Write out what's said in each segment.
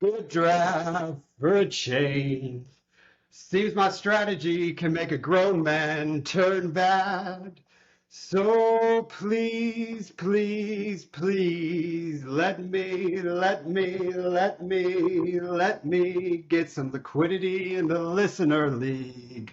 Good draft for a change. Seems my strategy can make a grown man turn bad. So please, please, please, let me get some liquidity in the listener league.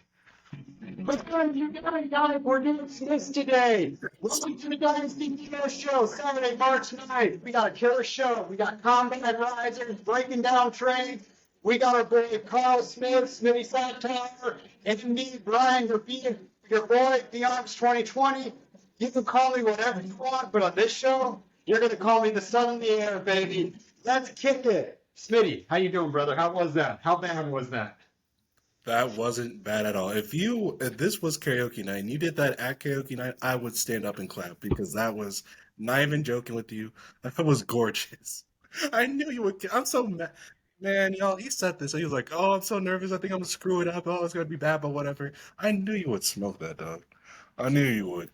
What's going on, you guys? We're doing this today. Welcome to the Dynasty Video Show, Saturday, March 9th. We got a killer show. We got combat risers breaking down trades. We got our boy Carl Smith, Smitty Satire, and me, Brian, your boy, The Arms 2020. You can call me whatever you want, but on this show, you're going to call me the sun in the air, baby. Let's kick it. Smitty, how you doing, brother? How was that? How bad was that? That wasn't bad at all. If this was karaoke night and you did that at karaoke night, I would stand up and clap because that was not even joking with you. That was gorgeous. I knew you would. I'm so mad. Man, he said this. He was like, "Oh, I'm so nervous. I think I'm gonna screw it up. Oh, it's gonna be bad, but whatever." I knew you would smoke that, dog. I knew you would.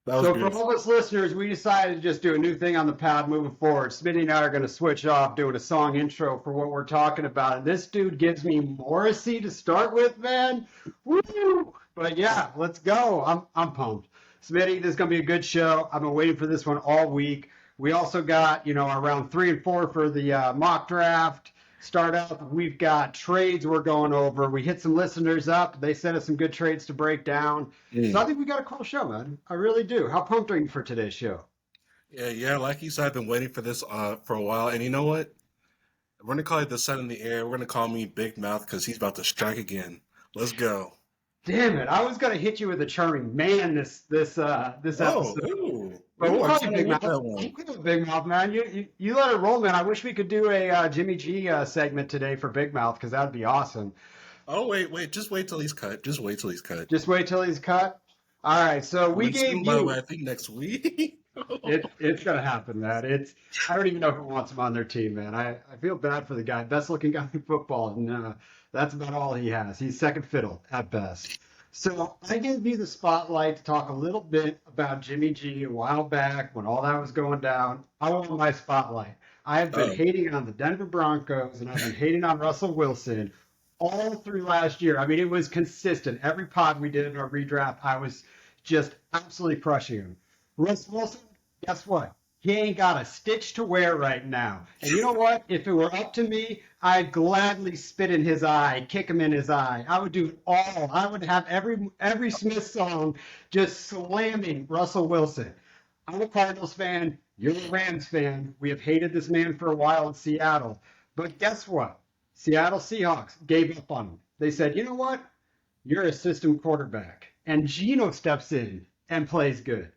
That was So for beautiful. all of us listeners, we decided to just do a new thing on the pad moving forward. Smitty and I are going to switch off doing a song intro for what we're talking about. And this dude gives me Morrissey to start with, man. Woo! But yeah, let's go. I'm pumped. Smitty, this is going to be a good show. I've been waiting for this one all week. We also got, our round 3 and 4 for the mock draft. Start out, we've got trades we're going over. We hit some listeners up. They sent us some good trades to break down. So I Mm. think we got a cool show, man. I really do. How pumped are you for today's show? Yeah, yeah. Like you said, I've been waiting for this for a while, and you know what? We're gonna call it the sun in the air. We're gonna call me Big Mouth because he's about to strike again. Let's go. Damn it! I was gonna hit you with a charming man this Oh, episode, ooh, but ooh, we'll I'm call you trying to Big get Mouth. that I'm one. good with Big Mouth, man. You let it roll, man. I wish we could do a Jimmy G segment today for Big Mouth because that'd be awesome. Oh, wait, wait. Just wait till he's cut. Just wait till he's cut. Just wait till he's cut. All right, so we Coming gave soon, by the way. you I think next week. it's gonna happen, man. I don't even know who wants him on their team, man. I feel bad for the guy, best looking guy in football, and that's about all he has. He's second fiddle at best. So I gave you the spotlight to talk a little bit about Jimmy G a while back when all that was going down. I want my spotlight. I have been Oh, hating on the Denver Broncos and I've been hating on Russell Wilson all through last year. I mean, it was consistent. Every pod we did in our redraft, I was just absolutely crushing him. Russ Wilson, guess what? He ain't got a stitch to wear right now. And you know what? If it were up to me, I'd gladly spit in his eye, kick him in his eye. I would do it all. I would have every Smith song just slamming Russell Wilson. I'm a Cardinals fan. You're a Rams fan. We have hated this man for a while in Seattle. But guess what? Seattle Seahawks gave up on him. They said, you know what? You're a system quarterback. And Geno steps in and plays good.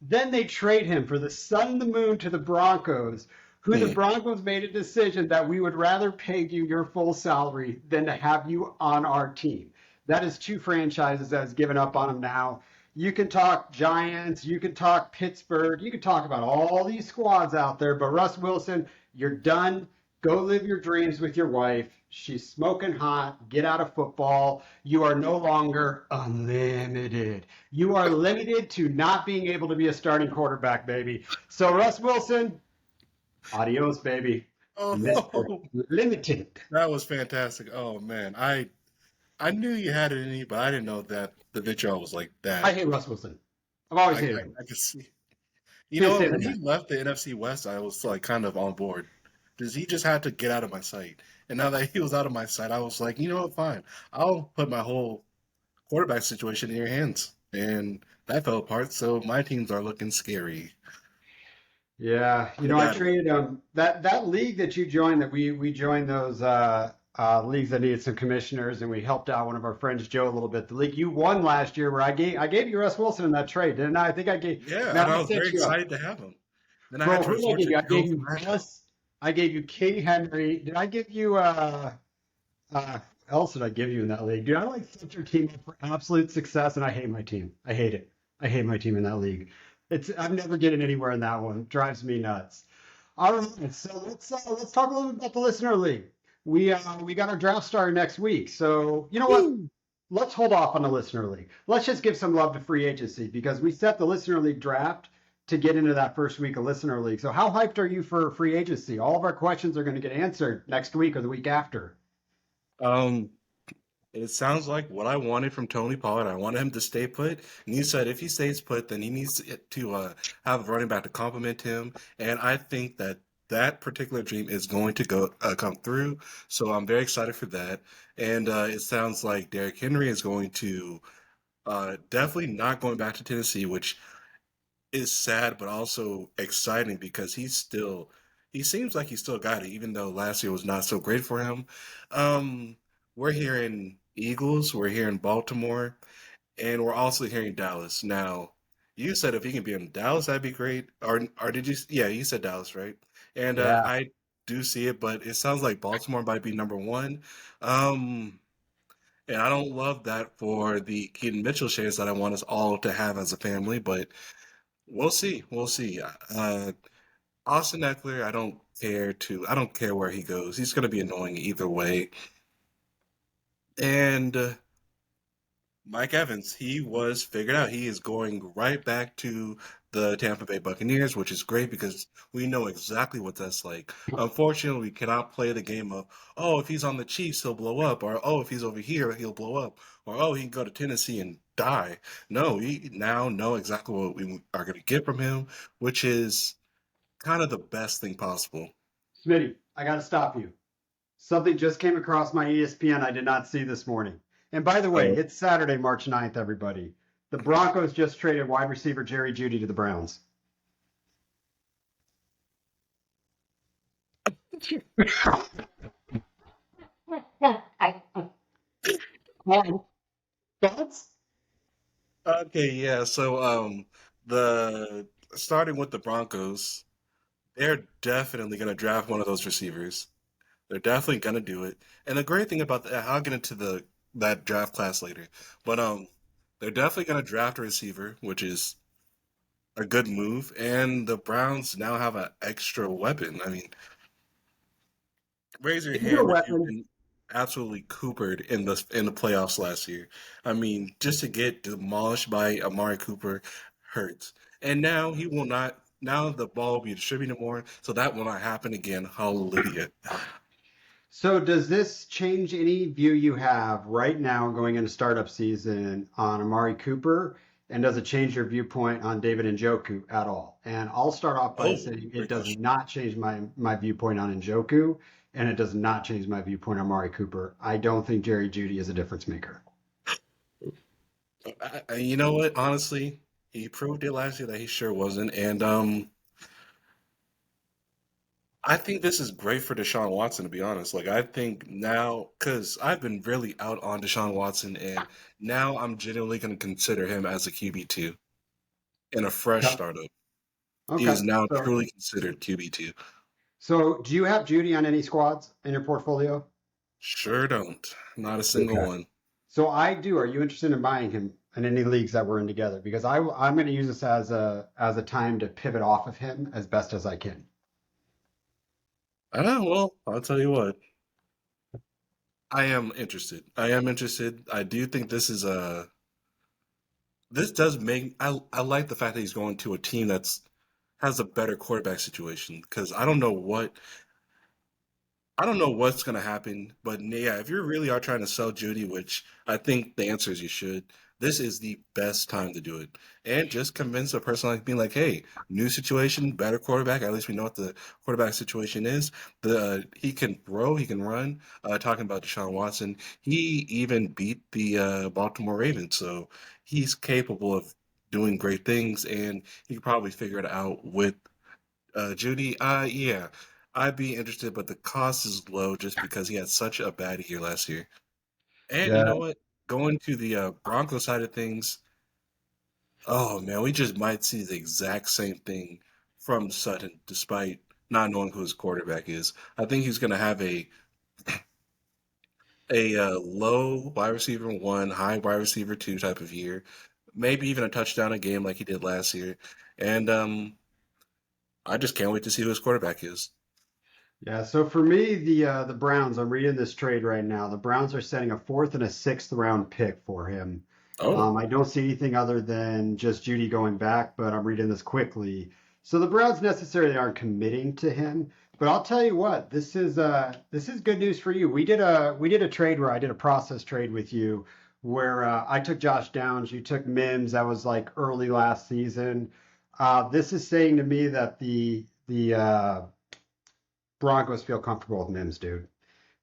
Then they trade him for the sun and the moon to the Broncos, who the hmm. Broncos made a decision that we would rather pay you your full salary than to have you on our team. That is two franchises that has given up on him now. You can talk Giants, you can talk Pittsburgh, you can talk about all these squads out there, but Russ Wilson, you're done. Go live your dreams with your wife. She's smoking hot. Get out of football. You are no longer unlimited. You are limited to not being able to be a starting quarterback, baby. So, Russ Wilson, adios, baby. Mr. Oh, Limited. that was fantastic. Oh man, I knew you had it in you, but I didn't know that the vitriol was like I that. hate Russ Wilson. I've always I, hated I, him. I could see. You Can't know, stand the when guy. he left the NFC West, I was like kind of on board because he just had to get out of my sight. And now that he was out of my sight, I was like, you know what, fine. I'll put my whole quarterback situation in your hands. And that fell apart, so my teams are looking scary. Yeah, The I bad way. traded that league that you joined that we joined those leagues that needed some commissioners and we helped out one of our friends Joe a little bit. The league you won last year where I gave you Russ Wilson in that trade, didn't I? I think I gave Yeah, man, and I I was set very you up. excited to have him. Then I had Bro, to who did I resort give to you? I Joe gave you Flacco. Russ, I gave you King Henry. Did I give you else did I give you in that league? Dude, I like set your team up for absolute success and I hate my team. I hate it. I hate my team in that league. I'm never getting anywhere in that one. It drives me nuts. All right, so let's talk a little bit about the listener league. We got our draft started next week, so you know what? Woo! Let's hold off on the listener league. Let's just give some love to free agency because we set the listener league draft to get into that first week of listener league. So how hyped are you for free agency? All of our questions are going to get answered next week or the week after. Um, it sounds like what I wanted from Tony Pollard. I wanted him to stay put, and you said if he stays put, then he needs to have a running back to complement him. And I think that that particular dream is going to go come through. So I'm very excited for that. And it sounds like Derrick Henry is going to definitely not going back to Tennessee, which is sad but also exciting because he seems like he's still got it, even though last year was not so great for him. Um, we're hearing Eagles, we're hearing Baltimore, and we're also hearing Dallas. Now, you said if he can be in Dallas, that'd be great. Or did you? Yeah, you said Dallas, right? And Yeah. I do see it, but it sounds like Baltimore might be number one. Um, and I don't love that for the Keaton Mitchell shares that I want us all to have as a family, but we'll see. We'll see. Austin Eckler, I don't care where he goes. He's going to be annoying either way. And Mike Evans, he was figured out. He is going right back to the Tampa Bay Buccaneers, which is great because we know exactly what that's like. Unfortunately, we cannot play the game of, oh, if he's on the Chiefs, he'll blow up, or oh, if he's over here, he'll blow up, or oh, he can go to Tennessee and die. No, we now know exactly what we are going to get from him, which is kind of the best thing possible. Smitty, I got to stop you. Something just came across my ESPN I did not see this morning. And by the way, Oh, it's Saturday, March 9th, everybody. The Broncos just traded wide receiver Jerry Jeudy to the Browns. Thoughts? okay, yeah. So, the starting with the Broncos, they're definitely going to draft one of those receivers. They're definitely going to do it. And the great thing about that, I'll get into the that draft class later, but they're definitely going to draft a receiver, which is a good move. And the Browns now have an extra weapon. I mean, raise your Is it a hand if you've weapon? been absolutely coopered in the playoffs last year. I mean, just to get demolished by Amari Cooper hurts. And now he will not. Now the ball will be distributed more, so that will not happen again. Hallelujah. So, does this change any view you have right now going into startup season on Amari Cooper? And does it change your viewpoint on David Njoku at all? And I'll start off by Oh, saying it great does question. not change my viewpoint on Njoku, and it does not change my viewpoint on Amari Cooper. I don't think Jerry Jeudy is a difference maker. You know what? Honestly, he proved it last year that he sure wasn't, and I think this is great for Deshaun Watson, to be honest. Like, I think now, because I've been really out on Deshaun Watson, and now I'm genuinely going to consider him as a QB2 in a fresh Okay. startup. He is Okay. now So, truly considered QB2. so do you have Judy on any squads in your portfolio? Sure don't. Not a single Okay. one. So I do. Are you interested in buying him in any leagues that we're in together? Because I'm going to use this as a time to pivot off of him as best as I can. Ah, well, I'll tell you what. I am interested. I am interested. I do think this does make I like the fact that he's going to a team that's has a better quarterback situation because I don't know what's going to happen, but yeah, if you really are trying to sell Judy, which I think the answer is you should, this is the best time to do it. And just convince a person like being like, hey, new situation, better quarterback. At least we know what the quarterback situation is. He can throw, he can run. Talking about Deshaun Watson, he even beat the Baltimore Ravens, so he's capable of doing great things, and he could probably figure it out with Judy, yeah, I'd be interested, but the cost is low just because he had such a bad year last year. And you Yeah. know what? Going to the Broncos side of things, oh man, we just might see the exact same thing from Sutton, despite not knowing who his quarterback is. I think he's going to have a low wide receiver one, high wide receiver two type of year, maybe even a touchdown a game like he did last year. And I just can't wait to see who his quarterback is. Yeah. So for me, the Browns. I'm reading this trade right now. The Browns are setting a fourth and a sixth round pick for him. Oh, I don't see anything other than just Judy going back, but I'm reading this quickly. So the Browns necessarily aren't committing to him, but I'll tell you what, this is good news for you. We did a trade where I did a process trade with you where I took Josh Downs, you took Mims. That was like early last season. This is saying to me that the Broncos feel comfortable with Mims, dude,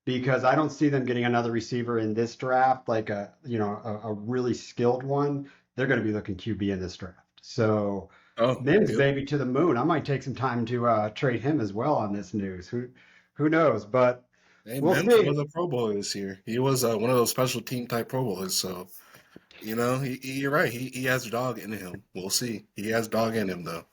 because I don't see them getting another receiver in this draft, like a really skilled one. They're going to be looking QB in this draft. So oh, Mims, yep. baby, to the moon. I might take some time to trade him as well on this news. Who knows? But Hey, we'll Mims see. was a Pro Bowler this year. He was one of those special team type Pro Bowlers. So you're right. He has dog in him. We'll see. He has dog in him though.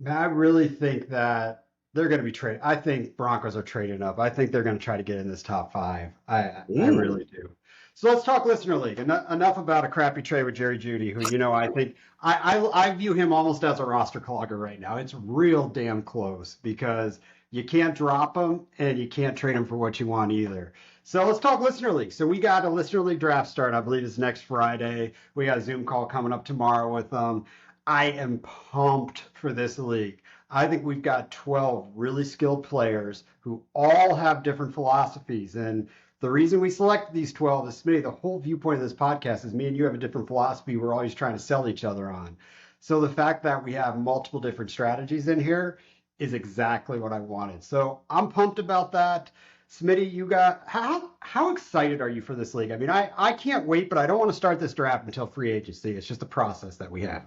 I really think that they're going to be trading. I think Broncos are trading up. I think they're going to try to get in this top five. I Ooh. really do. So let's talk listener league. Enough about a crappy trade with Jerry Judy, who I think I view him almost as a roster clogger right now. It's real damn close because you can't drop him and you can't trade him for what you want either. So let's talk listener league. So we got a listener league draft start. I believe it's next Friday. We got a Zoom call coming up tomorrow with them. I am pumped for this league. I think we've got 12 really skilled players who all have different philosophies. And the reason we select these 12 is, Smitty, the whole viewpoint of this podcast is me and you have a different philosophy we're always trying to sell each other on. So the fact that we have multiple different strategies in here is exactly what I wanted. So I'm pumped about that. Smitty, you got how excited are you for this league? I mean, I can't wait, but I don't want to start this draft until free agency. It's just a process that we have.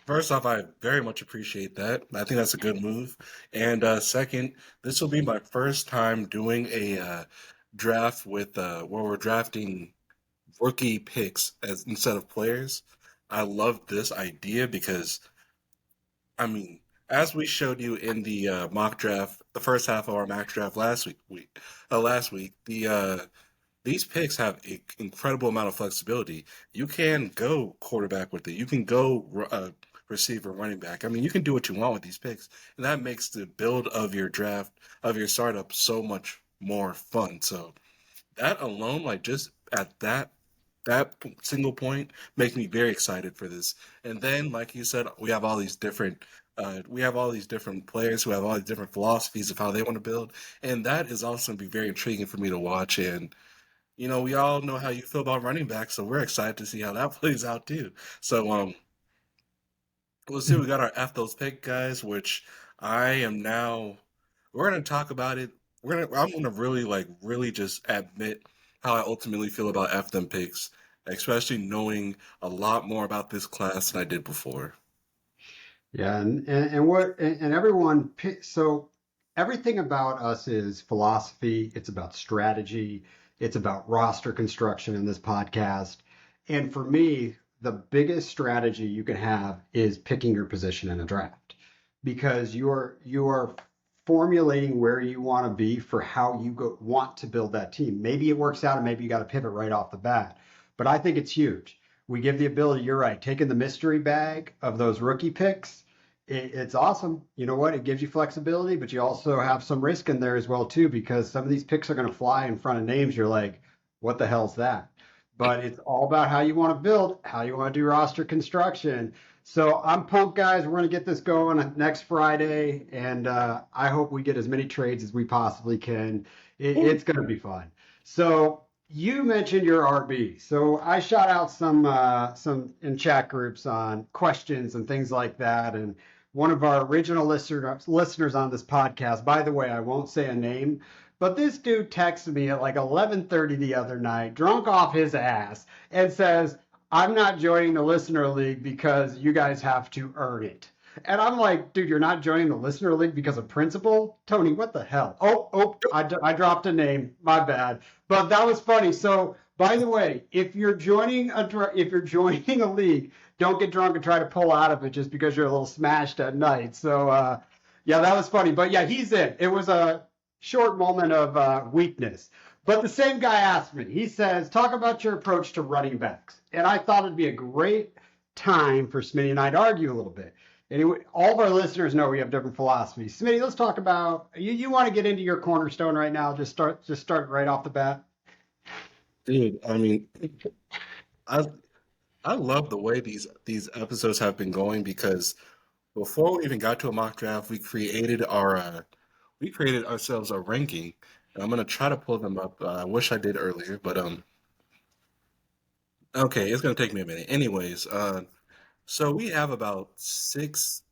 First off, I very much appreciate that. I think that's a good move. And second, this will be my first time doing a draft with where we're drafting rookie picks as instead of players. I love this idea because I mean, as we showed you in the mock draft, the first half of our mock draft last week, these picks have an incredible amount of flexibility. You can go quarterback with it. You can go receiver, running back. I mean, you can do what you want with these picks, and that makes the build of your draft of your startup so much more fun. So that alone, like just at that single point, makes me very excited for this. And then, like you said, we have all these different players who have all these different philosophies of how they want to build, and that is also going to be very intriguing for me to watch. And we all know how you feel about running backs, so we're excited to see how that plays out too. So, let's see. We got our F those pick guys, which I am now. We're gonna talk about it. I'm gonna really really just admit how I ultimately feel about F them picks, especially knowing a lot more about this class than I did before. Yeah, and everyone so everything about us is philosophy, it's about strategy, it's about roster construction in this podcast. And for me, the biggest strategy you can have is picking your position in a draft because you are formulating where you want to be for how want to build that team. Maybe it works out and maybe you got to pivot right off the bat. But I think it's huge. We give the ability, you're right, taking the mystery bag of those rookie picks it's awesome. You know what? It gives you flexibility, but you also have some risk in there as well too, because some of these picks are going to fly in front of names. You're like, what the hell's that? But it's all about how you want to build, how you want to do roster construction. So I'm pumped, guys. We're going to get this going next Friday, and I hope we get as many trades as we possibly can. It's going to be fun. So you mentioned your RB. So I shot out some in chat groups on questions and things like that, and one of our original listeners on this podcast. By the way, I won't say a name, but this dude texted me at like 11:30 the other night, drunk off his ass, and says, "I'm not joining the listener league because you guys have to earn it." And I'm like, dude, you're not joining the listener league because of principle? Tony, what the hell? I dropped a name. My bad. But that was funny. So, by the way, if you're joining a league, don't get drunk and try to pull out of it just because you're a little smashed at night. So, yeah, that was funny. But yeah, he's in. It was a short moment of weakness. But the same guy asked me. He says, talk about your approach to running backs. And I thought it'd be a great time for Smitty and I to argue a little bit. Anyway, all of our listeners know we have different philosophies. Smitty, let's talk about you want to get into your cornerstone right now. Just start right off the bat. Dude, I mean, I I love the way these episodes have been going because before we even got to a mock draft, we created ourselves a ranking. And I'm gonna try to pull them up. I wish I did earlier, but okay, it's gonna take me a minute. Anyways, so we have about six,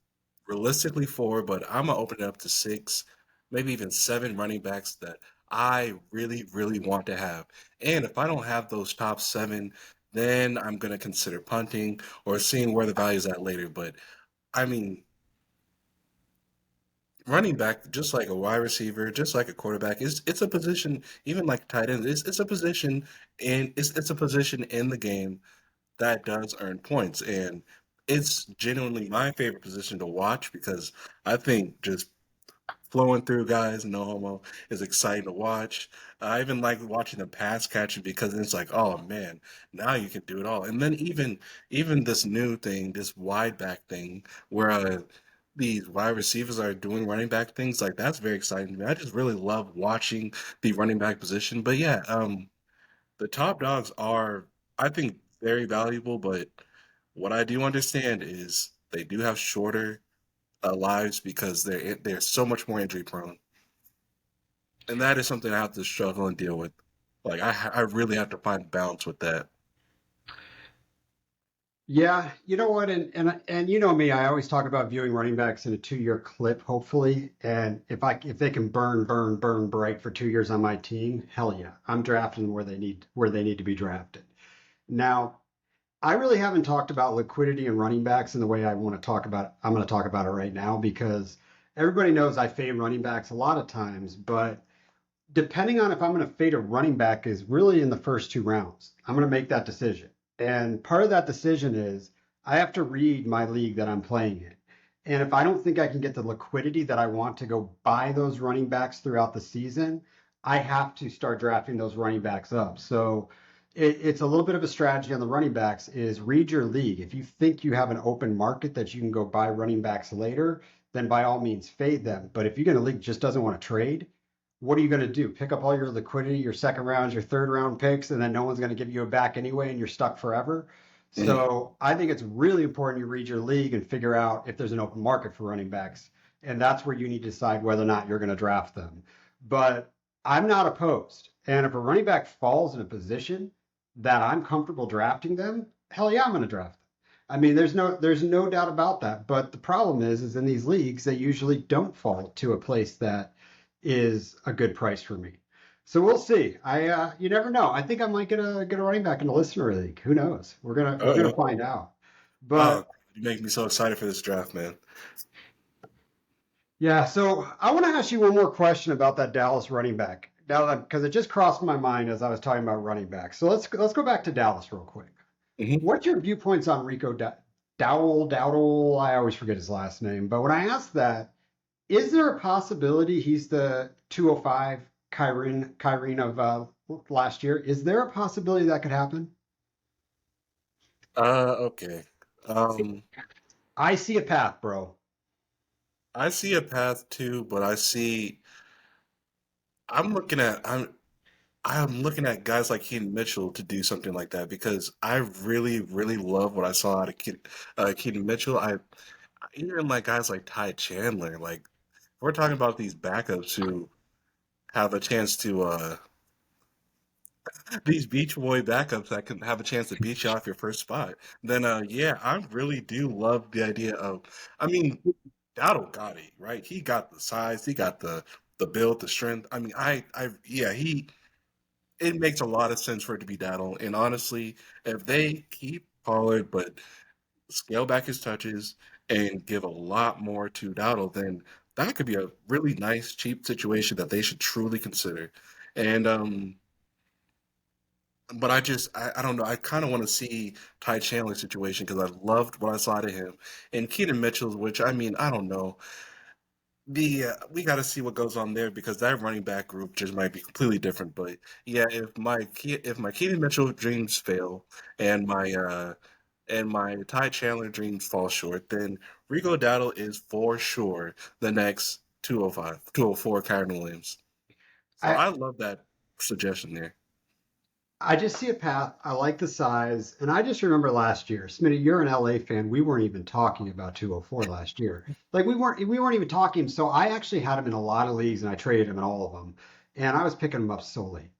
realistically four, but I'm gonna open it up to six, maybe even seven running backs that I really, really want to have. And if I don't have those top seven, then I'm gonna consider punting or seeing where the value is at later. But I mean, running back, just like a wide receiver, just like a quarterback, is it's a position, even like tight end, it's a position and it's a position in the game that does earn points. And it's genuinely my favorite position to watch because I think just flowing through guys, no homo, is exciting to watch. I even like watching the pass catching because it's like, oh man, now you can do it all. And then even this new thing, this wide back thing, where these wide receivers are doing running back things, like that's very exciting to me. I just really love watching the running back position. But yeah, the top dogs are, I think, very valuable. But what I do understand is they do have shorter lives because they're so much more injury prone, and that is something I have to struggle and deal with. Like I really have to find balance with that. Yeah, you know what, and you know me, I always talk about viewing running backs in a 2 year clip, hopefully. And if they can burn bright for 2 years on my team, hell yeah, I'm drafting them where they need to be drafted. Now, I really haven't talked about liquidity and running backs in the way I want to talk about. I'm going to talk about it right now because everybody knows I fade running backs a lot of times, but depending on if I'm going to fade a running back is really in the first 2 rounds. I'm going to make that decision. And part of that decision is I have to read my league that I'm playing in. And if I don't think I can get the liquidity that I want to go buy those running backs throughout the season, I have to start drafting those running backs up. So it's a little bit of a strategy on the running backs is read your league. If you think you have an open market that you can go buy running backs later, then by all means fade them. But if you're going to league just doesn't want to trade, what are you going to do? Pick up all your liquidity, your second rounds, your third round picks, and then no one's going to give you a back anyway, and you're stuck forever. Mhm. So I think it's really important you read your league and figure out if there's an open market for running backs. And that's where you need to decide whether or not you're going to draft them. But I'm not opposed. And if a running back falls in a position that I'm comfortable drafting them, hell yeah, I'm going to draft them. I mean, there's no doubt about that. But the problem is in these leagues, they usually don't fall to a place that is a good price for me. So we'll see. You never know. I think I might get a running back in the listener league. Who knows? We're gonna Uh-oh. find out. Oh, But you make me so excited for this draft, man. yeah, so I want to ask you one more question about that Dallas running back. Now that because it just crossed my mind as I was talking about running backs. So let's go back to Dallas real quick. Hmm. What's your viewpoints on Dowdle? I always forget his last name. But when I ask that, is there a possibility he's the 205 Kyrene of last year? Is there a possibility that could happen? Okay. Um, I see a path, bro. I see a path too, but I'm looking at I'm looking at guys like Keaton Mitchell to do something like that because I really, really love what I saw out of Keaton Mitchell. Even like guys like Ty Chandler, like we're talking about these backups who have a chance to these Beach Boy backups that can have a chance to beat you off your first spot. Then yeah, I really do love the idea of I mean, Dowdle got it, right? He got the size, he got the build, the strength. I mean, I yeah, he it makes a lot of sense for it to be Dowdle. And honestly, if they keep Pollard but scale back his touches and give a lot more to Dowdle, then that could be a really nice, cheap situation that they should truly consider. And but I don't know. I kind of want to see Ty Chandler's situation because I loved what I saw out of him and Keaton Mitchell's, which I mean, I don't know. We got to see what goes on there because that running back group just might be completely different. But yeah, if my Keaton Mitchell dreams fail and my Ty Chandler dreams fall short, then Rico Dowdle is for sure the next 205, 204 Kyron Williams. So I I love that suggestion there. I just see a path. I like the size, and I just remember last year, Smitty, you're an LA fan. We weren't even talking about 204 last year. Like we weren't even talking. So I actually had him in a lot of leagues, and I traded him in all of them. And I was picking him up so late,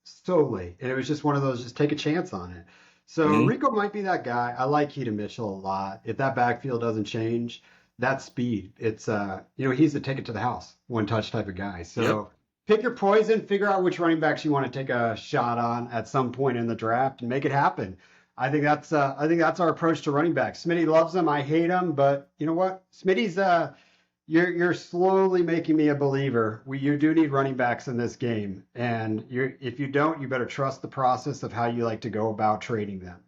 and it was just one of those just take a chance on it. So Hmm. Rico might be that guy. I like Keaton Mitchell a lot. If that backfield doesn't change, that speed, he's a take it to the house, one touch type of guy. Yep. So pick your poison, figure out which running backs you want to take a shot on at some point in the draft, and make it happen. I think that's our approach to running backs. Smitty loves them. I hate them, but you know what? You're slowly making me a believer. You do need running backs in this game, and if you don't, you better trust the process of how you like to go about trading them.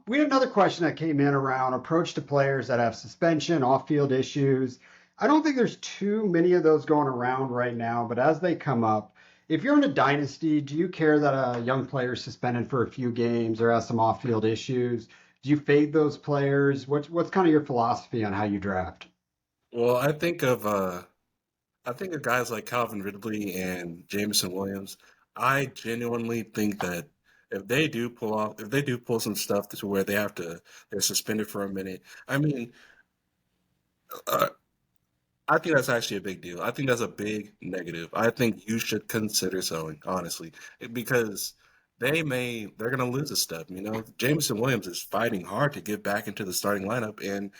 We had another question that came in around approach to players that have suspension, off-field issues. I don't think there's too many of those going around right now, but as they come up, if you're in a dynasty, do you care that a young player is suspended for a few games or has some off-field issues? Do you fade those players? What's kind of your philosophy on how you draft? Well, I think of guys like Calvin Ridley and Jameson Williams. I genuinely think that if they do pull some stuff to where they're suspended for a minute. I mean, uh, I think that's actually a big deal. I think that's a big negative. I think you should consider selling, honestly, because they're gonna lose a step. You know, Jameson Williams is fighting hard to get back into the starting lineup, and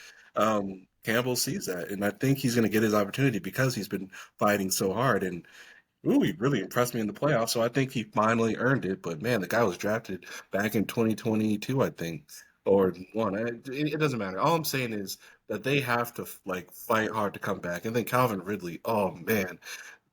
Campbell sees that, and I think he's gonna get his opportunity because he's been fighting so hard. And ooh, he really impressed me in the playoffs, so I think he finally earned it. But man, the guy was drafted back in 2022, I think, or one. It doesn't matter. All I'm saying is that they have to like fight hard to come back. And then Calvin Ridley, oh man,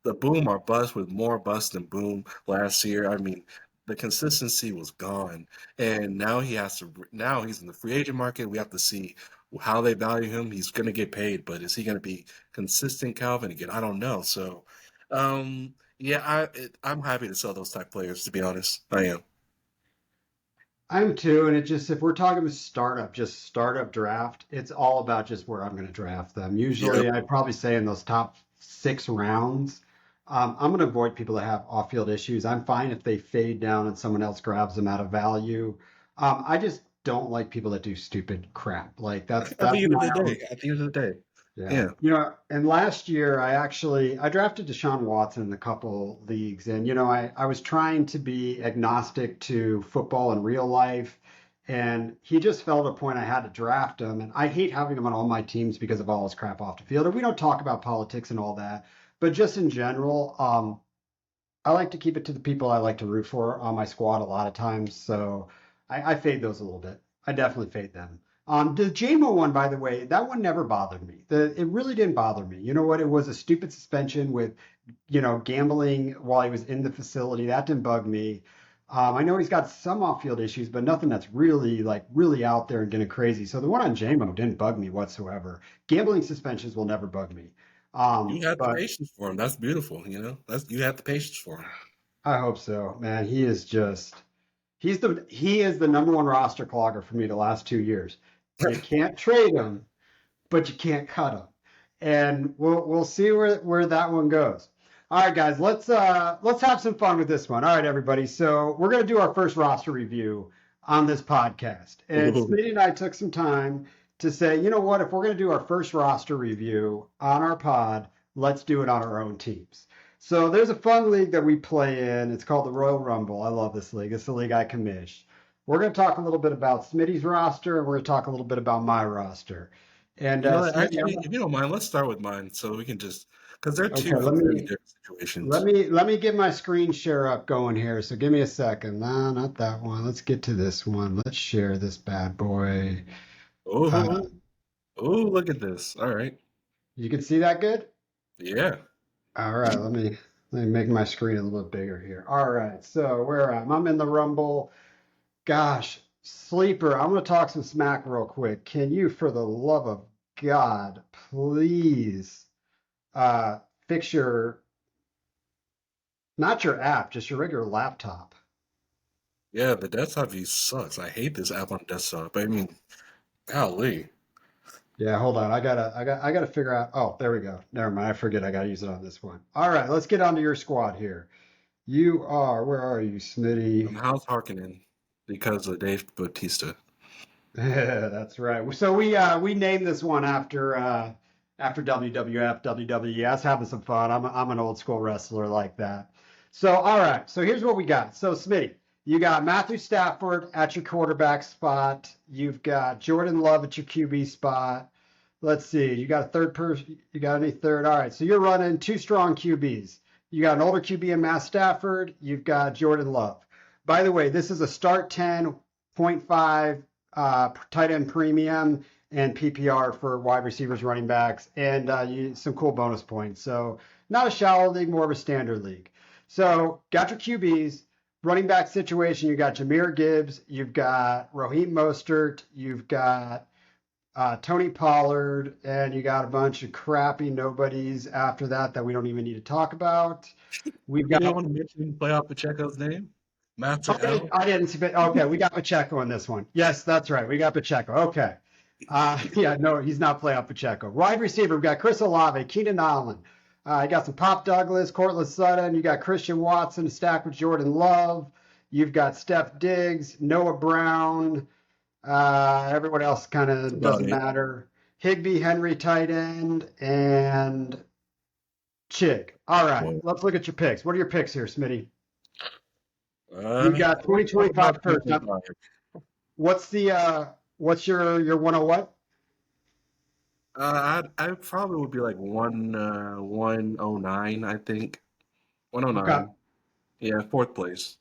the boom or bust with more bust than boom last year. I mean, the consistency was gone, and now he has to. Now he's in the free agent market. We have to see how they value him. He's going to get paid, but is he going to be consistent, Calvin? Again, I don't know. So, yeah, I'm happy to sell those type players. To be honest, I am. I'm too, and it just if we're talking about startup, just startup draft, it's all about just where I'm going to draft them. Yep. Usually, I'd probably say in those top 6 rounds, I'm going to avoid people that have off-field issues. I'm fine if they fade down and someone else grabs them out of value. I just don't like people that do stupid crap. Like that's At that's the end of my the own. day, at the end of the day, Yeah. yeah. And last year I drafted Deshaun Watson in a couple leagues, and I was trying to be agnostic to football and real life, and he just fell to a point I had to draft him, and I hate having him on all my teams because of all his crap off the field. And we don't talk about politics and all that, but just in general, I like to keep it to the people I like to root for on my squad a lot of times. So I fade those a little bit. I definitely fade them. The JMO one, by the way, that one never bothered me. It really didn't bother me. You know what? It was a stupid suspension with, gambling while he was in the facility. That didn't bug me. I know he's got some off-field issues, but nothing that's really like really out there and getting crazy. So the one on JMO didn't bug me whatsoever. Gambling suspensions will never bug me. You had the But patience for him. That's beautiful. That's you had the patience for him. I hope so, man. He is the number one roster clogger for me the last 2 years. You can't trade him, but you can't cut him, and we'll see where that one goes. All right, guys, let's have some fun with this one. All right, everybody. So we're gonna do our first roster review on this podcast, and Ooh. Smitty and I took some time to say, you know what, if we're gonna do our first roster review on our pod, let's do it on our own teams. So there's a fun league that we play in. It's called the Royal Rumble. I love this league. It's the league I commissioned. We're going to talk a little bit about Smitty's roster, and we're going to talk a little bit about my roster. And You know what? Smitty, Actually, if you don't mind, let's start with mine so we can just because they're okay, two let very me different let situations. me let me get my screen share up going here. So give me a second. No, not that one. Let's get to this one. Let's share this bad boy. Uh, Oh, oh, look at this. All right. you can see that good? Yeah. All right, let me make my screen a little bit bigger here. All right, so where am I? I'm in the Rumble. Gosh, sleeper, I'm going to talk some smack real quick. Can you, for the love of God, please uh, fix not your app, just your regular laptop? Yeah, the desktop view sucks. I hate this app on desktop. I mean, golly. Yeah, hold on. I gotta figure out. Oh, there we go. Never mind. I forget. I gotta use it on this one. All right, let's get onto your squad here. You are. Where are you, I'm Smitty? House Harkonnen because of Dave Bautista. That's right. So we named this one after WWF, WWES, having some fun. I'm an old school wrestler like that. So all right. So here's what we got. So Smitty, you got Matthew Stafford at your quarterback spot. You've got Jordan Love at your QB spot. Let's see. You got a third person. You got any third? All right. So you're running two strong QBs. You got an older QB in Matt Stafford. You've got Jordan Love. By the way, this is a start 10.5 tight end premium and PPR for wide receivers, running backs, and some cool bonus points. So not a shallow league, more of a standard league. So got your QBs. Running back situation, you got Jahmyr Gibbs, you've got Raheem Mostert, you've got Tony Pollard, and you got a bunch of crappy nobodies after that we don't even need to talk about. We've You didn't got want to mention playoff Pacheco's name? Master okay, L? I didn't see, but okay, we got Pacheco in this one. Yes, that's right. We got Pacheco. Okay. Yeah, no, he's not playoff Pacheco. Wide receiver, we've got Chris Olave, Keenan Allen. You got some Pop Douglas, Cortland Sutton. You got Christian Watson stacked with Jordan Love. You've got Steph Diggs, Noah Brown. Everyone else kind That's of about doesn't it. matter. Higbee, Henry, tight end, and Chig. All right, Well, let's look at your picks. What are your picks here, Smitty? You've uh, got let's talk 2025 about first. Now, 2025. what's your one oh what? I probably would be like 109, I think. Okay. 109. Yeah, fourth place.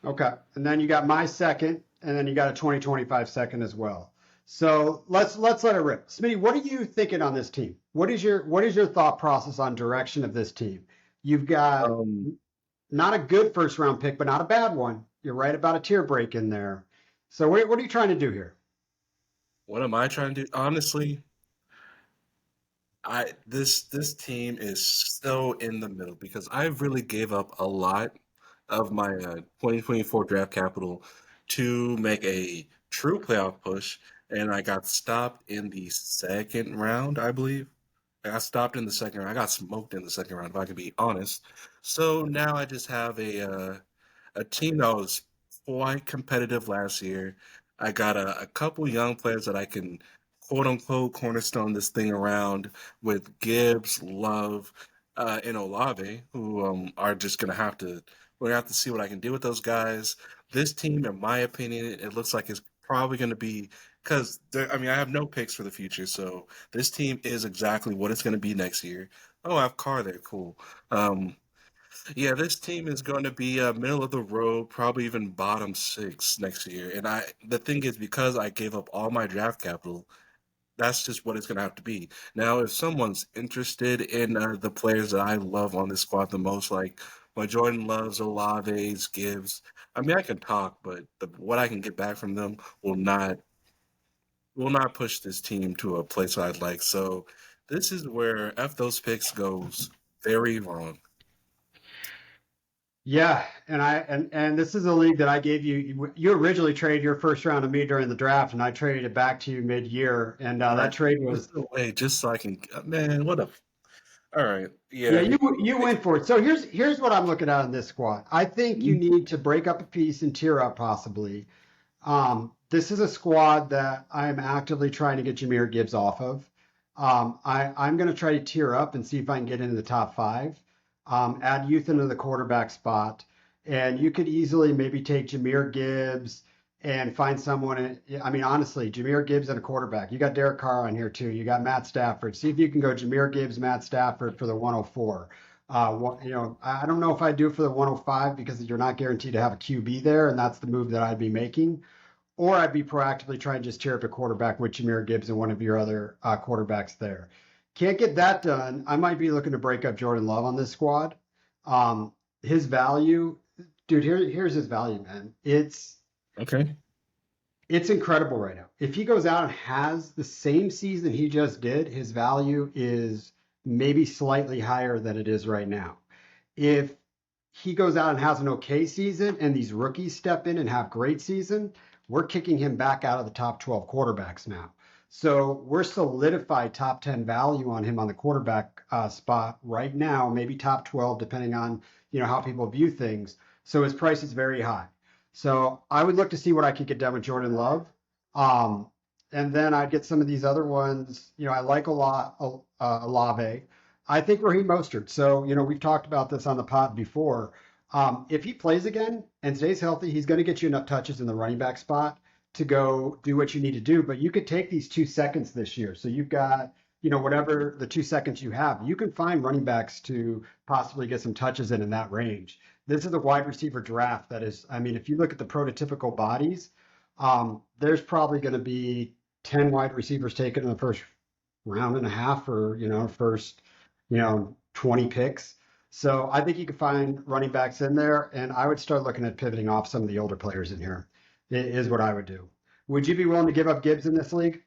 Okay. And then you got my second, and then you got a 2025 second as well. So let's let it rip. Smitty, what are you thinking on this team? What is your thought process on direction of this team? You've got Um, not a good first round pick, but not a bad one. You're right about a tier break in there. So what are you trying to do here? what am I trying to do? Honestly, this team is so in the middle because I really gave up a lot of my 2024 draft capital to make a true playoff push, and I got stopped in the second round, I believe. I got stopped in the second round. I got smoked in the second round, if I can be honest. So now I just have a team that was quite competitive last year. I got a couple young players that I can quote unquote cornerstone this thing around with Gibbs, Love, and Olave, who are just gonna have to we're gonna have to see what I can do with those guys. This team, in my opinion, it looks like it's probably gonna be because I mean I have no picks for the future, so this team is exactly what it's gonna be next year. Oh, I have Carr there, cool. Um, yeah, this team is going to be middle of the road, probably even bottom six next year. And the thing is, because I gave up all my draft capital, that's just what it's going to have to be. Now, if someone's interested in the players that I love on this squad the most, like my Jordan Loves, Olaves, Gibbs, I mean, I can talk, but what I can get back from them will not push this team to a place I'd like. So this is where F those picks goes very wrong. Yeah, and this is a league that I gave you. You originally traded your first round to me during the draft, and I traded it back to you mid-year. And All that right. trade Just was the way, just so I can, man, what a, all right. yeah, Yeah. you went for it. So here's what I'm looking at in this squad. I think you Mhm. need to break up a piece and tier up possibly. This is a squad that I am actively trying to get Jahmyr Gibbs off of. I'm going to try to tier up and see if I can get into the top five. Add youth into the quarterback spot, and you could easily maybe take Jahmyr Gibbs and find someone. I mean, honestly, Jahmyr Gibbs and a quarterback. You got Derek Carr on here too. You got Matt Stafford. See if you can go Jahmyr Gibbs, Matt Stafford for the 104. I don't know if I do it for the 105 because you're not guaranteed to have a QB there, and that's the move that I'd be making. Or I'd be proactively trying to just tier up a quarterback with Jahmyr Gibbs and one of your other quarterbacks there. Can't get that done. I might be looking to break up Jordan Love on this squad. Um, his value, dude. Here's his value, man. Okay. It's incredible right now. If he goes out and has the same season he just did, his value is maybe slightly higher than it is right now. If he goes out and has an okay season and these rookies step in and have great season, we're kicking him back out of the top 12 quarterbacks now. So we're solidified top 10 value on him on the quarterback spot right now, maybe top 12, depending on how people view things. So his price is very high. So I would look to see what I could get done with Jordan Love. Um, and then I'd get some of these other ones. I like a lot Olave. I think Raheem Mostert. So, we've talked about this on the pod before. If he plays again and stays healthy, he's going to get you enough touches in the running back spot to go do what you need to do. But you could take these 2 seconds this year. So you've got, whatever the 2 seconds you have, you can find running backs to possibly get some touches in that range. This is a wide receiver draft that is, I mean, if you look at the prototypical bodies, there's probably going to be 10 wide receivers taken in the first round and a half or, first, 20 picks. So I think you can find running backs in there, and I would start looking at pivoting off some of the older players in here, is what I would do. Would you be willing to give up Gibbs in this league?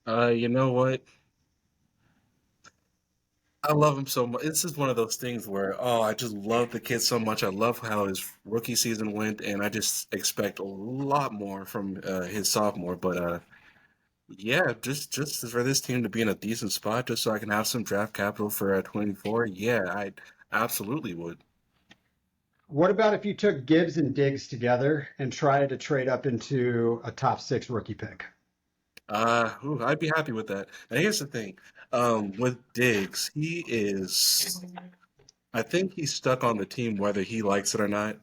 You know what? I love him so much. This is one of those things where, oh, I just love the kid so much. I love how his rookie season went, and I just expect a lot more from his sophomore. But yeah, just for this team to be in a decent spot, just so I can have some draft capital for 24. Yeah, I absolutely would. What about if you took Gibbs and Diggs together and tried to trade up into a top six rookie pick? Ooh, I'd be happy with that. Now here's the thing. With Diggs, I think he's stuck on the team whether he likes it or not.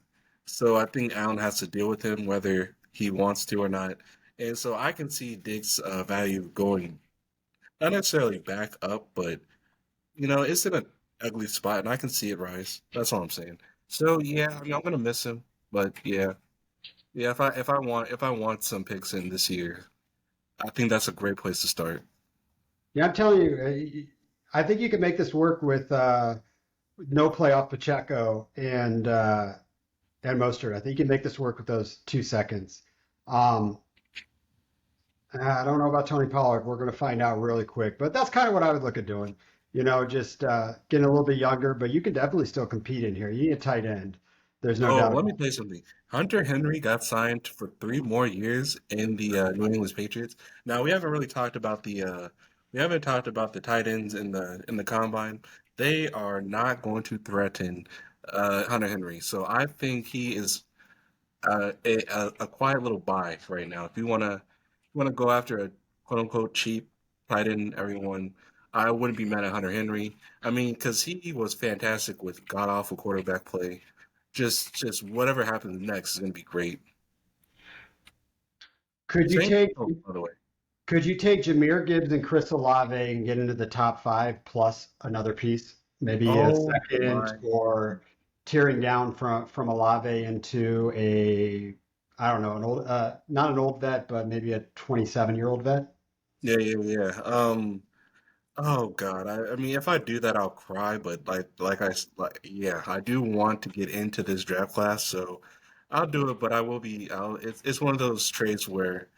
So I think Allen has to deal with him whether he wants to or not. And so I can see Diggs' value going not necessarily back up, but it's in an ugly spot, and I can see it rise. That's all I'm saying. So yeah, I mean, I'm gonna miss him, but yeah, yeah. If I want some picks in this year, I think that's a great place to start. Yeah, I'm telling you, I think you can make this work with no playoff Pacheco and Mostert. I think you can make this work with those 2 seconds. Um, I don't know about Tony Pollard. We're going to find out really quick, but that's kind of what I would look at doing. Just getting a little bit younger, but you can definitely still compete in here. You need a tight end. There's no Oh, doubt let me about tell you something. Hunter Henry got signed for 3 more years in the New England Patriots. Now we haven't talked about the tight ends in the combine. They are not going to threaten Hunter Henry. So I think he is a quiet little buy right now. If you wanna go after a quote unquote cheap tight end, everyone, I wouldn't be mad at Hunter Henry. I mean, because he was fantastic with god awful quarterback play. Just whatever happens next is gonna be great. it. Could you Same. take Oh, by the way. could you take Jameer Gibbs and Chris Olave and get into the top five plus another piece? Maybe a Oh second my. or tearing down from Olave into I don't know, not an old vet, but maybe a 27-year-old vet. Yeah, yeah, yeah. Oh God. I mean, if I do that, I'll cry. But yeah, I do want to get into this draft class, so I'll do it. But I will be. It's one of those trades where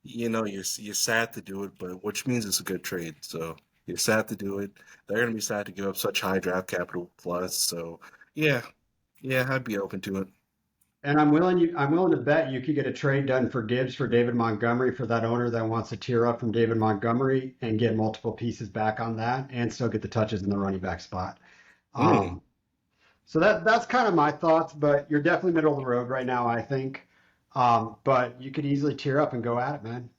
you're sad to do it, but which means it's a good trade. So you're sad to do it. They're gonna be sad to give up such high draft capital plus. So yeah, yeah, I'd be open to it. And I'm willing to bet you could get a trade done for Gibbs for David Montgomery for that owner that wants to tear up from David Montgomery and get multiple pieces back on that and still get the touches in the running back spot. Mm. Um, so that's kind of my thoughts, but you're definitely middle of the road right now, I think. But you could easily tear up and go at it, man.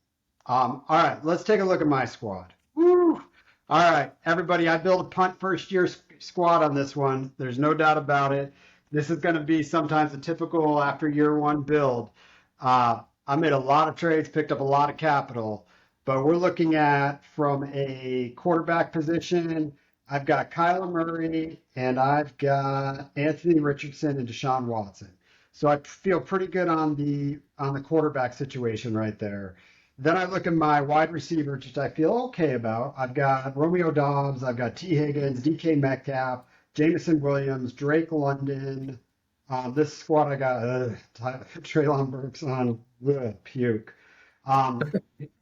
All right, let's take a look at my squad. Woo! All right, everybody, I built a punt first year squad on this one. There's no doubt about it. This is going to be sometimes a typical after year one build. I made a lot of trades, picked up a lot of capital, but we're looking at from a quarterback position. I've got Kyler Murray and I've got Anthony Richardson and Deshaun Watson. So I feel pretty good on the quarterback situation right there. Then I look at my wide receivers, which I feel okay about. I've got Romeo Dobbs, I've got T. Higgins, DK Metcalf, Jameson Williams, Drake London. This squad I got Traylon Burks on puke. Um,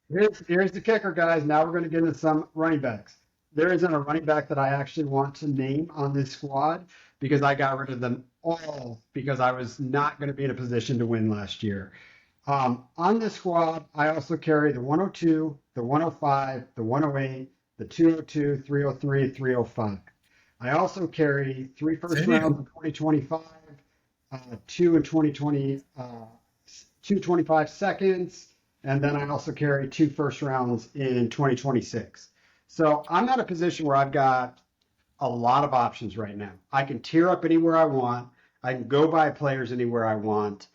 here's the kicker, guys. Now we're going to get into some running backs. There isn't a running back that I actually want to name on this squad because I got rid of them all because I was not going to be in a position to win last year. On this squad, I also carry the 102, the 105, the 108, the 202, 303, 305. I also carry three first rounds Damn. in 2025, two in 2020, two 25 seconds, and then I also carry two first rounds in 2026. So I'm at a position where I've got a lot of options right now. I can tier up anywhere I want. I can go buy players anywhere I want.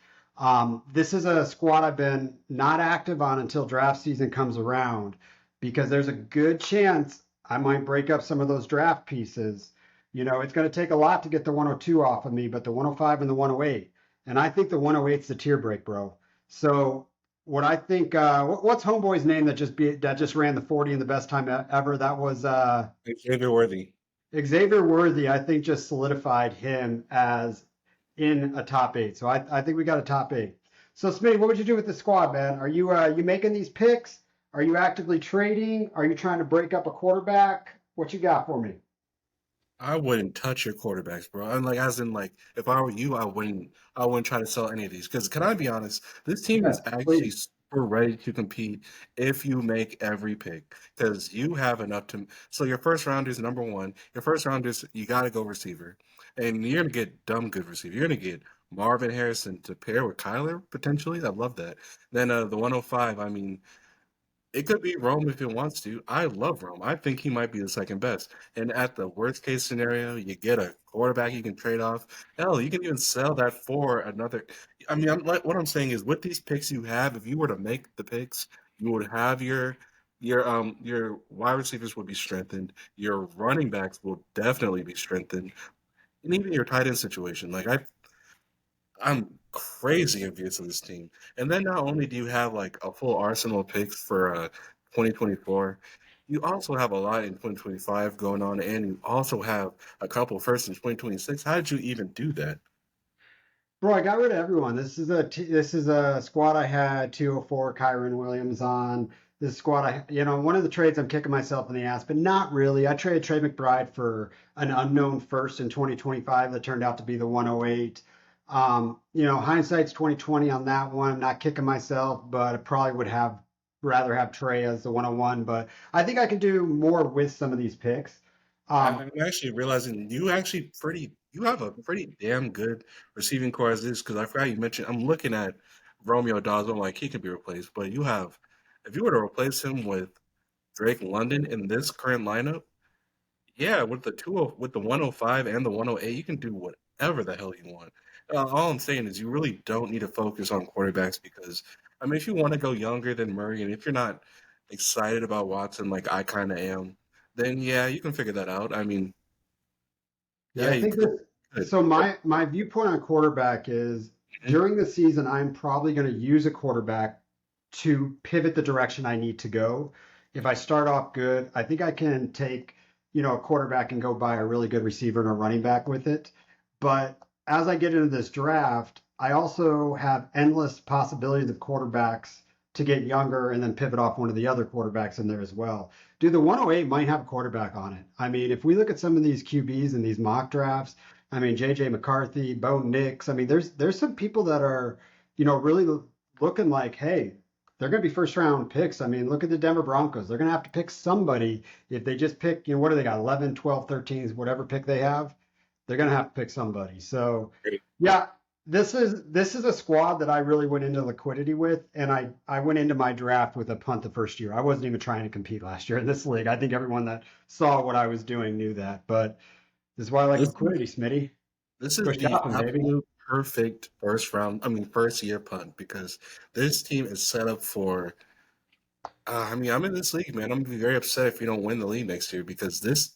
This is a squad I've been not active on until draft season comes around because there's a good chance I might break up some of those draft pieces. You know, it's going to take a lot to get the 102 off of me, but the 105 and the 108. And I think the 108's the tier break, bro. So what I think, what's Homeboy's name that just ran the 40 in the best time ever? That was Xavier Worthy. Xavier Worthy, I think, just solidified him as in a top eight. So I think we got a top eight. So Smitty, what would you do with the squad, man? Are you making these picks? Are you actively trading? Are you trying to break up a quarterback? What you got for me? I wouldn't touch your quarterbacks, bro. And like, as in, like, if I were you, I wouldn't try to sell any of these. Because can I be honest? This team is Yes, actually please. super ready to compete if you make every pick. Because you have enough to. So your first rounders, number one, your first rounders, you got to go receiver, and you're gonna get dumb good receiver. You're gonna get Marvin Harrison to pair with Kyler potentially. I love that. Then the 105. I mean, it could be Rome if it wants to. I love Rome. I think he might be the second best. And at the worst case scenario, you get a quarterback you can trade off. Hell, you can even sell that for another. I mean, what I'm saying is, with these picks you have, if you were to make the picks, you would have your wide receivers would be strengthened. Your running backs will definitely be strengthened, and even your tight end situation. I'm crazy envious of this team. And then not only do you have like a full arsenal of picks for 2024, you also have a lot in 2025 going on, and you also have a couple first in 2026. How did you even do that? Bro, I got rid of everyone. This is a squad I had 204 Kyron Williams on. This squad one of the trades I'm kicking myself in the ass, but not really. I traded Trey McBride for an unknown first in 2025 that turned out to be the 108. Hindsight's 2020 on that one. I'm not kicking myself, but I probably would have rather have Trey as the 101. But I think I can do more with some of these picks. Um, I'm actually realizing you have a pretty damn good receiving core as is, because I forgot you mentioned. I'm looking at Romeo Dawes. I'm like, he could be replaced, but if you were to replace him with Drake London in this current lineup. Yeah, with with the 105 and the 108, you can do whatever the hell you want. All I'm saying is you really don't need to focus on quarterbacks because, I mean, if you want to go younger than Murray and if you're not excited about Watson like I kind of am, then yeah, you can figure that out. I mean, Yeah, yeah, I you think could. that. So my viewpoint on quarterback is during the season, I'm probably going to use a quarterback to pivot the direction I need to go. If I start off good, I think I can take, a quarterback and go buy a really good receiver and a running back with it. But as I get into this draft, I also have endless possibilities of quarterbacks to get younger and then pivot off one of the other quarterbacks in there as well. Dude, the 108 might have a quarterback on it. I mean, if we look at some of these QBs in these mock drafts, I mean, JJ McCarthy, Bo Nix. I mean, there's some people that are, really looking like, hey, they're going to be first round picks. I mean, look at the Denver Broncos. They're going to have to pick somebody. If they just pick, what do they got? 11, 12, 13, whatever pick they have, they're going to have to pick somebody. So, yeah, this is a squad that I really went into liquidity with, and I went into my draft with a punt the first year. I wasn't even trying to compete last year in this league. I think everyone that saw what I was doing knew that, but this is why I like This liquidity, Smitty. this is Go the shopping, baby. absolute perfect first year punt because this team is set up for. I mean, I'm in this league, man. I'm gonna be very upset if you don't win the league next year because this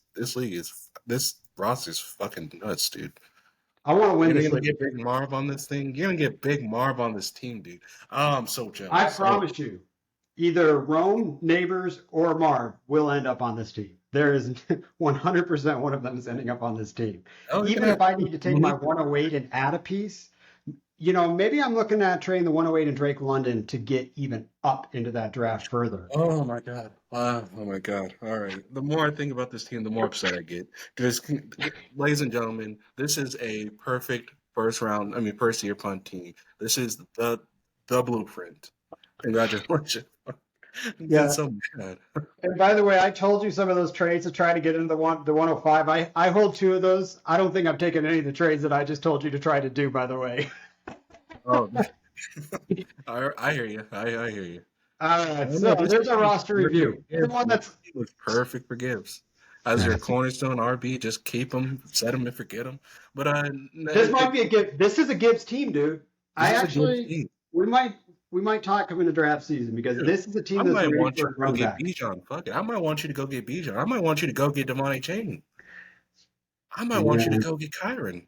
roster is fucking nuts, dude. I want to win You're this gonna league. get Big Marv on this thing. You're gonna get Big Marv on this team, dude. Oh, I'm so I jealous. So, promise you, either Rome, Neighbors, or Marv will end up on this team. There is 100% one of them is ending up on this team. oh, you're Even gonna if have I need to take my Malik. 108 and add a piece, maybe I'm looking at trading the 108 and Drake London to get even up into that draft further. Oh my god. Wow. Oh my god. All right. The more I think about this team, the more upset I get. Because, ladies and gentlemen, this is a perfect first year punt team. This is the blueprint. Congratulations. I'm getting Yeah. so mad. And by the way, I told you some of those trades to try to get into the 105. I hold two of those. I don't think I've taken any of the trades that I just told you to try to do, by the way. Oh, I hear you. I hear you. All right, Oh no, so there's our roster your review. The Gibbs one that's was perfect for Gibbs. As your cornerstone RB, just keep him, set him, and forget him. But this might be a Gibbs. This is a Gibbs team, dude. this I is a Gibbs actually team. we might talk him in the draft season because Dude, this is a team I that's might ready want for you a to go run get back. Bijan. Fuck it. I might want you to go get Bijan. I might want you to go get Devontae Chain. I might want you to Yeah. go get Kyron.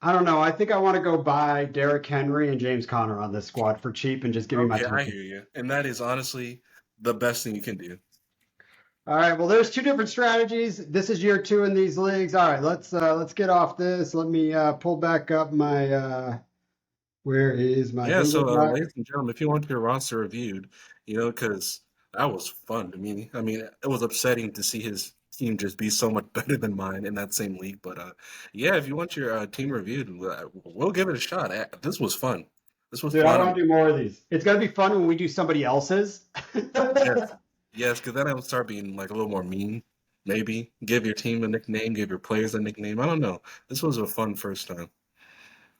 I don't know. I think I want to go buy Derrick Henry and James Conner on this squad for cheap and just give me my Okay, I token. hear you. And that is honestly the best thing you can do. All right. Well, there's two different strategies. This is year two in these leagues. All right. Let's get off this. Let me pull back up my where is my Yeah, Google so Drive? ladies and gentlemen, if you want your roster reviewed, because that was fun to me. I mean, it was upsetting to see his team just be so much better than mine in that same league. But yeah, if you want your team reviewed, we'll give it a shot. This was fun. This was Dude, I fun. want to do more of these. It's gonna be fun when we do somebody else's. Yes, yes, because then I will start being like a little more mean. Maybe give your team a nickname, give your players a nickname. I don't know. This was a fun first time.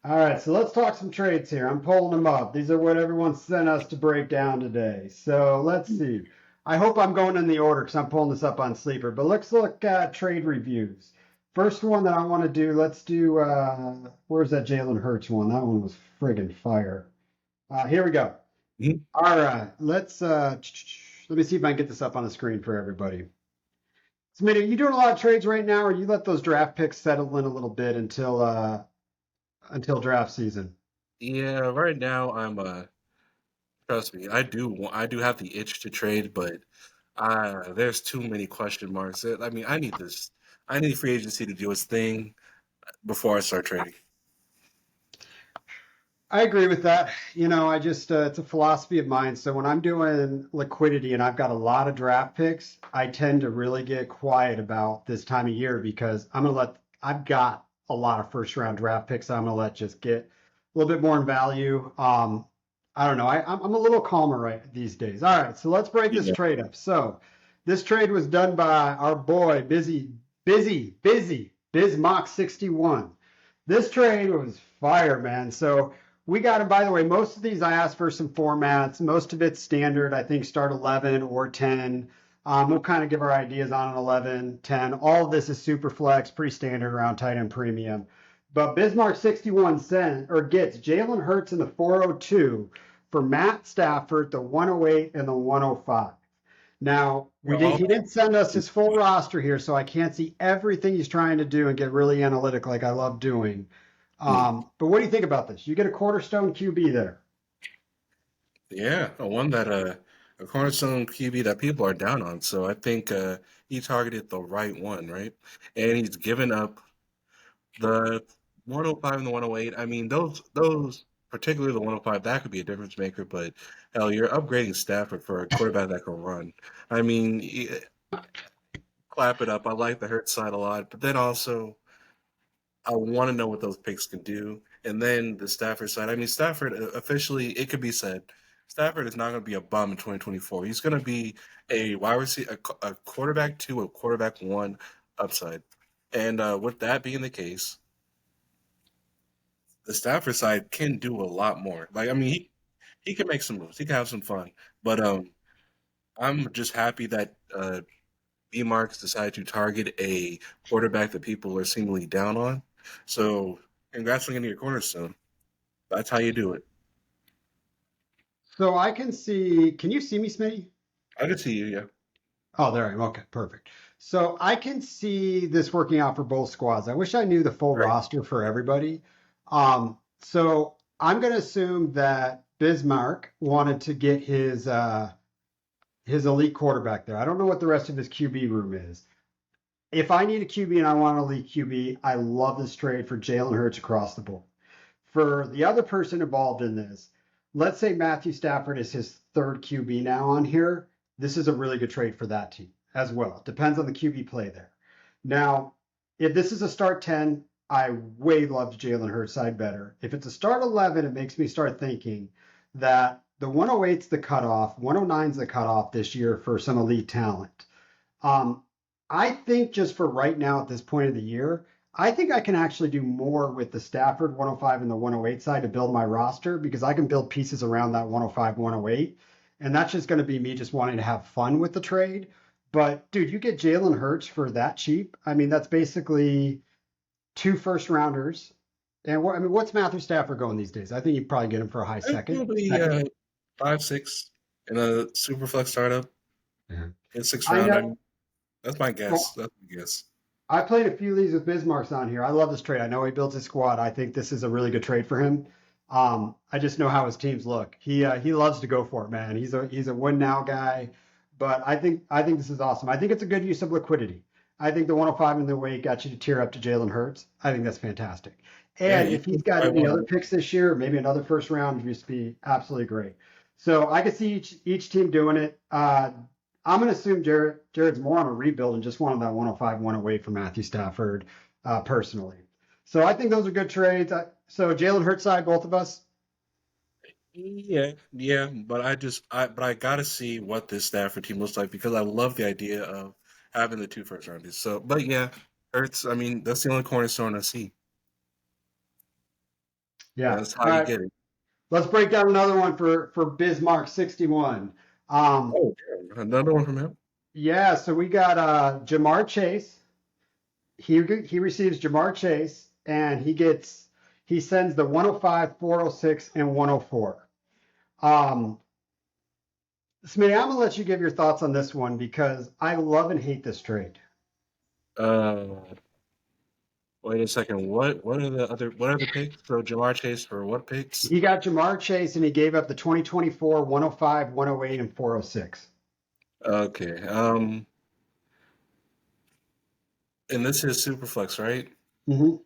All right, so let's talk some trades here. I'm pulling them up. These are what everyone sent us to break down today. So let's see. I hope I'm going in the order because I'm pulling this up on Sleeper. But let's look at trade reviews. First one that I want to do, let's do, where's that Jalen Hurts one? That one was friggin' fire. Here we go. Mhm. All right, let me see if I can get this up on the screen for everybody. Smitty, are you doing a lot of trades right now, or you let those draft picks settle in a little bit until draft season? Yeah, right now I'm trust me, I do have the itch to trade, but there's too many question marks. I mean, I need free agency to do its thing before I start trading. I agree with that. I just, it's a philosophy of mine. So when I'm doing liquidity and I've got a lot of draft picks, I tend to really get quiet about this time of year because I've got a lot of first round draft picks I'm going to let just get a little bit more in value. I don't know. I'm a little calmer right these days. All right. So let's break this Yeah. trade up. So this trade was done by our boy, Bismock 61. This trade was fire, man. So we got him. By the way, most of these I asked for some formats. Most of it's standard. I think start 11 or 10. We'll kind of give our ideas on an 11, 10. All of this is super flex, pretty standard around tight end premium. But Bismarck 61 gets Jalen Hurts in the 402 for Matt Stafford, the 108 and the 105. Now, We're all he didn't send us his full roster here, so I can't see everything he's trying to do and get really analytic like I love doing. But what do you think about this? You get a cornerstone QB there. Yeah, a cornerstone QB that people are down on. So I think he targeted the right one, right? And he's given up the 105 and the 108. I mean, those particularly the 105, that could be a difference maker. But hell, you're upgrading Stafford for a quarterback that can run. I mean, clap it up. I like the Hurt side a lot, but then also I want to know what those picks can do. And then the Stafford side. I mean, Stafford officially, it could be said, Stafford is not going to be a bum in 2024. He's going to be a wide receiver, a quarterback two, a quarterback one upside. And with that being the case, the Stafford side can do a lot more. Like, I mean, he can make some moves. He can have some fun. But I'm just happy that B Marks decided to target a quarterback that people are seemingly down on. So congrats on getting your cornerstone. That's how you do it. So I can see, can you see me, Smitty? I can see you, yeah. Oh, there I am. Okay, perfect. So I can see this working out for both squads. I wish I knew the full Right. roster for everybody. So I'm going to assume that Bismarck wanted to get his elite quarterback there. I don't know what the rest of his QB room is. If I need a QB and I want an elite QB, I love this trade for Jalen Hurts across the board. For the other person involved in this, let's say Matthew Stafford is his third QB now on here. This is a really good trade for that team as well. It depends on the QB play there. Now, if this is a start 10, I way love Jalen Hurts side better. If it's a start 11, it makes me start thinking that the 108's the cutoff, 109's the cutoff this year for some elite talent. Um, I think just for right now at this point of the year, I think I can actually do more with the Stafford 105 and the 108 side to build my roster because I can build pieces around that 105, 108. And that's just going to be me just wanting to have fun with the trade. But dude, you get Jalen Hurts for that cheap. I mean, that's basically two first rounders. And I mean, what's Matthew Stafford going these days? I think you probably get him for a high second. Probably Second. 5, 6 in a super flex startup Yeah. in sixth I round. I know. mean, that's my guess. Well, That's my guess. I played a few leagues with Bismarck's on here. I love this trade. I know he built his squad. I think this is a really good trade for him. I just know how his teams look. He loves to go for it, man. He's a win now guy. But I think this is awesome. I think it's a good use of liquidity. I think the 105 in the way got you to tear up to Jalen Hurts. I think that's fantastic. Yeah, And you if he's can got buy any one. other picks this year, maybe another first round, would just be absolutely great. So I could see each team doing it. I'm going to assume Jared's more on a rebuild and just wanted that 105 one away from Matthew Stafford personally. So I think those are good trades. So Jalen Hurts side, both of us. Yeah, yeah, but I gotta see what this Stafford team looks like because I love the idea of having the two first rounders. So, but yeah, Hurts. I mean, that's the only cornerstone I see. Yeah. That's how All you right. get it. Let's break down another one for Bismarck 61. Um, Oh, yeah, another one from him. yeah. So we got Jamar Chase. He receives Jamar Chase, and he sends the 105, 406, and 104. Um, Smitty, I'm gonna let you give your thoughts on this one because I love and hate this trade. Uh, Wait a second. What are the picks? So Jamar Chase for what picks? He got Jamar Chase and he gave up the 2024, 105, 108, and 406. Okay. And this is Superflex, right? Mm-hmm.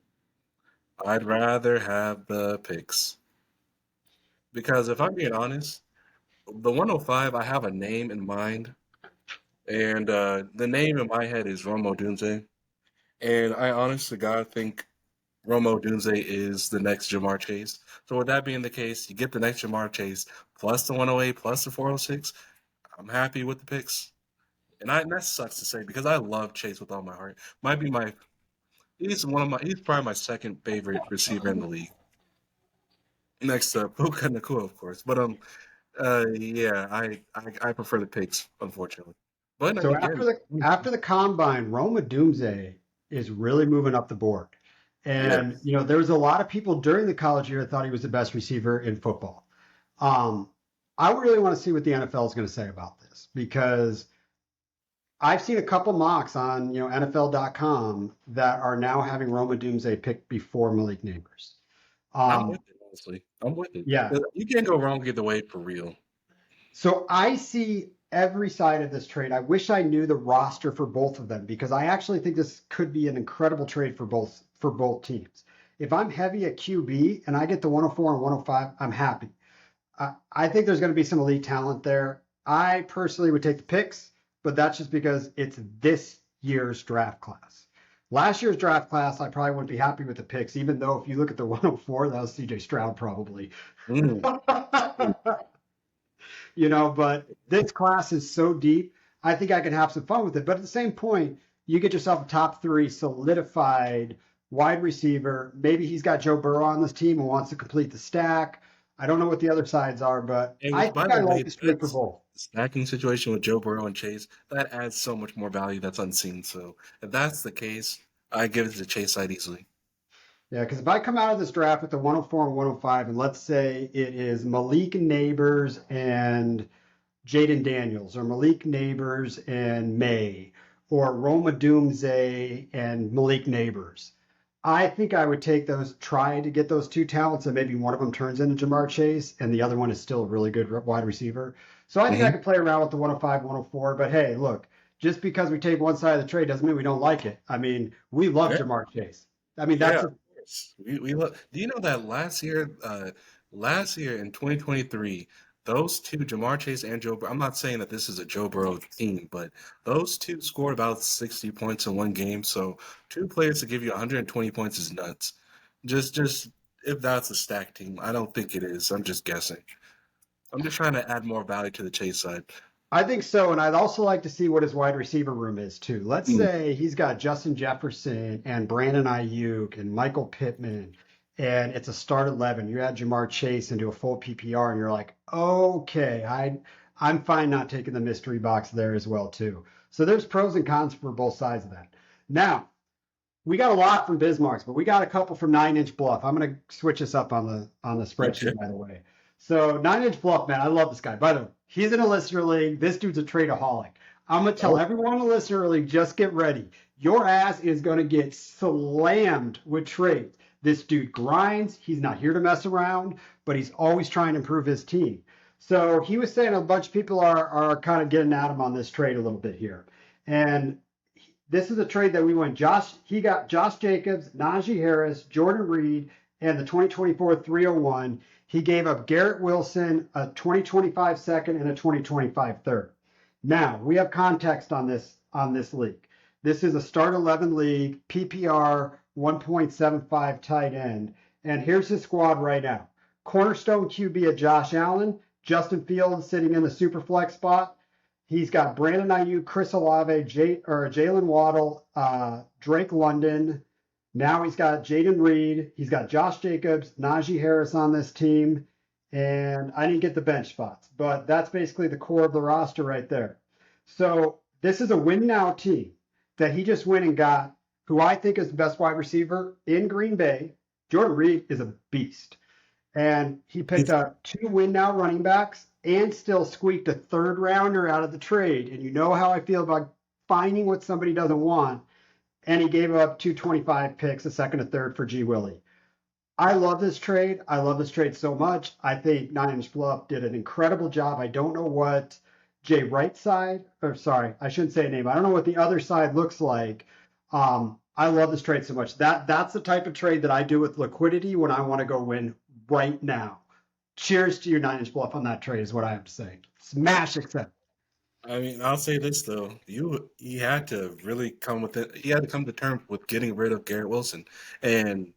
I'd rather have the picks because if I'm being honest, the 105, I have a name in mind, and the name in my head is Romo Dunze, and I honest to God think Romo Dunze is the next Jamar Chase. So with that being the case, you get the next Jamar Chase plus the 108 plus the 406. I'm happy with the picks. And that sucks to say because I love Chase with all my heart. Might be my he's probably my second favorite receiver in the league. Next up, Puka Nakua, of course. But yeah, I prefer the picks, unfortunately. But So again, after the combine, Roma Doomsday is really moving up the board. yeah, And there was a lot of people during the college year that thought he was the best receiver in football. Um, I really want to see what the NFL is going to say about this because I've seen a couple mocks on NFL.com that are now having Roma Doomsday picked before Malik Neighbors. and I'm with Um, it, honestly. I'm with it. yeah, You can't go wrong either way for real. so I see every side of this trade. I wish I knew the roster for both of them because I actually think this could be an incredible trade for both teams. If I'm heavy at QB and I get the 104 and 105, I'm happy. I think there's going to be some elite talent there. I personally would take the picks, but that's just because it's this year's draft class. Last year's draft class, I probably wouldn't be happy with the picks, even though if you look at the 104, that was CJ Stroud probably. Mm. But this class is so deep. I think I can have some fun with it. But at the same point, you get yourself a top three solidified wide receiver. Maybe he's got Joe Burrow on this team and wants to complete the stack. I don't know what the other sides are, but And I which, think by I the like way, this trade for that's both. stacking situation with Joe Burrow and Chase that adds so much more value that's unseen. So if that's the case, I give it to Chase side easily. Yeah, because if I come out of this draft with the 104 and 105, and let's say it is Malik Neighbors and Jaden Daniels, or Malik Neighbors and May, or Roma Doomsday and Malik Neighbors. I think I would take those, try to get those two talents, and maybe one of them turns into Jamar Chase, and the other one is still a really good wide receiver. So I think I Hmm. could play around with the 105, 104. But hey, look, just because we take one side of the trade doesn't mean we don't like it. I mean, we love Yeah, Jamar Chase. I mean, yeah, that's of course. Do you know that last year in 2023, those two, Jamar Chase and Joe Burrow, I'm not saying that this is a Joe Burrow team, but those two scored about 60 points in one game. So two players to give you 120 points is nuts. Just if that's a stack team, I don't think it is. I'm just guessing. I'm just trying to add more value to the Chase side. I think so, and I'd also like to see what his wide receiver room is too. Let's Mm, say he's got Justin Jefferson and Brandon Ayuk and Michael Pittman, and it's a start 11. You add Jamar Chase into a full PPR, and you're like, okay, I'm fine not taking the mystery box there as well too. So there's pros and cons for both sides of that. Now, we got a lot from Bismarck's, but we got a couple from 9 Inch Bluff. I'm going to switch this up on the okay. spreadsheet, by the way. So 9 Inch Bluff, man, I love this guy. By the way, he's in a listener league. This dude's a tradeaholic. I'm going to tell Oh, everyone in the listener league, just get ready. Your ass is going to get slammed with trades. This dude grinds. He's not here to mess around, but he's always trying to improve his team. So he was saying a bunch of people are kind of getting at him on this trade a little bit here. And this is a trade that we went. He got Josh Jacobs, Najee Harris, Jordan Reed, and the 2024 301. He gave up Garrett Wilson, a 2025 second, and a 2025 third. Now we have context on this league. This is a start 11 league, PPR 1.75 tight end, and here's his squad right now. Cornerstone QB at Josh Allen, Justin Fields sitting in the super flex spot. He's got Brandon Ayuk, Chris Olave, Jalen Waddle, Drake London. Now he's got Jaden Reed. He's got Josh Jacobs, Najee Harris on this team. And I didn't get the bench spots, but that's basically the core of the roster right there. So this is a win now team that he just went and got, who I think is the best wide receiver in Green Bay. Jordan Reed is a beast. And he picked up 2 win now running backs and still squeaked a third rounder out of the trade. And you know how I feel about finding what somebody doesn't want. And he gave up 225 picks, a second, a third for G. Willie. I love this trade. I love this trade so much. I think 9 Inch Bluff did an incredible job. I don't know what Jay Wright side, or sorry, I shouldn't say a name. I don't know what the other side looks like. I love this trade so much. That's the type of trade that I do with liquidity when I want to go win right now. Cheers to your 9 Inch Bluff on that trade is what I have to say. Smash accept. I mean, I'll say this though, he had to really come with it. He had to come to terms with getting rid of Garrett Wilson, and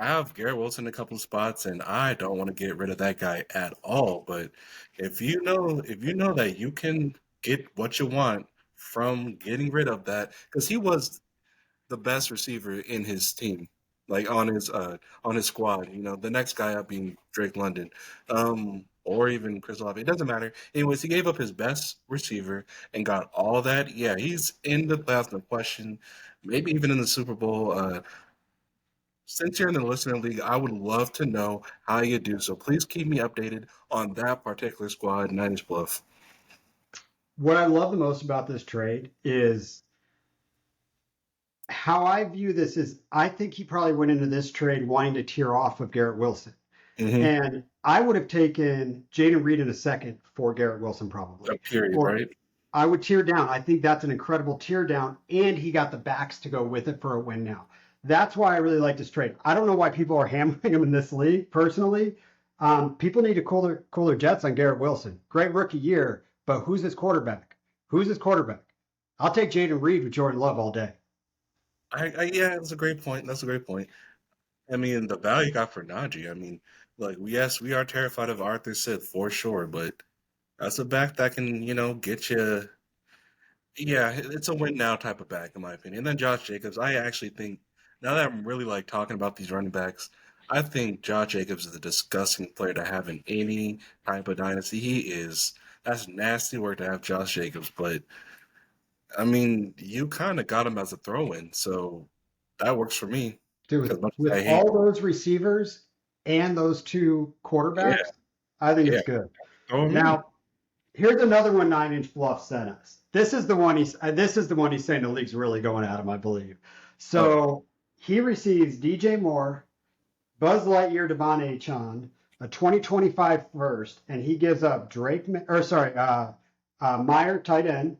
I have Garrett Wilson in a couple of spots, and I don't want to get rid of that guy at all. But if you know that you can get what you want from getting rid of that, because he was the best receiver in his team, like on his squad. You know, the next guy up being Drake London, or even Chris Olave. It doesn't matter. Anyways, he gave up his best receiver and got all that. Yeah, he's in the playoffs, no question. Maybe even in the Super Bowl. Since you're in the listener league, I would love to know how you do. So please keep me updated on that particular squad, 9 Inch Bluff. What I love the most about this trade is how I view this is I think he probably went into this trade wanting to tear off of Garrett Wilson. Mm-hmm. And I would have taken Jaden Reed in a second for Garrett Wilson, probably. A period, Or right? I would tear down. I think that's an incredible tear down, and he got the backs to go with it for a win now. That's why I really like this trade. I don't know why people are hammering him in this league, personally. People need to cool their jets on Garrett Wilson. Great rookie year, but who's his quarterback? Who's his quarterback? I'll take Jaden Reed with Jordan Love all day. Yeah, that's a great point. That's a great point. I mean, the value you got for Najee. I mean, like, yes, we are terrified of Arthur Smith for sure, but that's a back that can, get you. Yeah, it's a win now type of back, in my opinion. And then Josh Jacobs, I actually think, now that I'm really like talking about these running backs, I think Josh Jacobs is a disgusting player to have in any type of dynasty. That's nasty work to have Josh Jacobs, but I mean, you kind of got him as a throw-in, so that works for me. As Dude, much as with I hate, all those receivers and those 2 yeah, quarterbacks, I think yeah, it's good. throw him in. Now, here's another one 9 Inch Bluff sent us. This is the one he's saying the league's really going at him, I believe. Oh, So he receives DJ Moore, Buzz Lightyear, Devon Achon, a 2025 first, and he gives up Meyer tight end,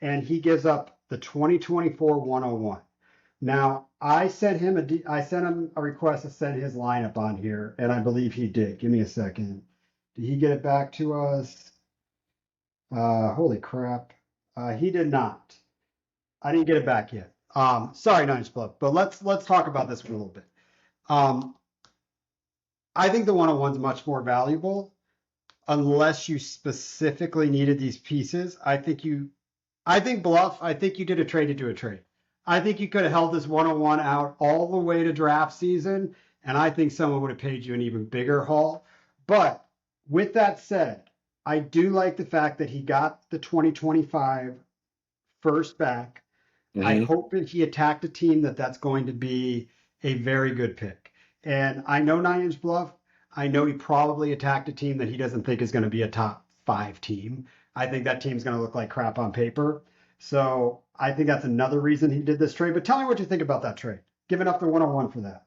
and he gives up the 2024 101. Now I sent him a request to send his lineup on here, and I believe he did. Give me a second. Did he get it back to us? Holy crap. He did not. I didn't get it back yet. Sorry, 9 Inch Bluff, but let's talk about this for a little bit. Um, I think the 101 is much more valuable. unless you specifically needed these pieces. I think Bluff, I think you did a trade to do a trade. I think you could have held this 101 out all the way to draft season, and I think someone would have paid you an even bigger haul. But with that said, I do like the fact that he got the 2025 first back. I Hmm. hope that he attacked a team that's going to be a very good pick. And I know 9 Inch Bluff. I know he probably attacked a team that he doesn't think is going to be a top five team. I think that team's going to look like crap on paper. So I think that's another reason he did this trade. But tell me what you think about that trade. Giving up the 101 for that.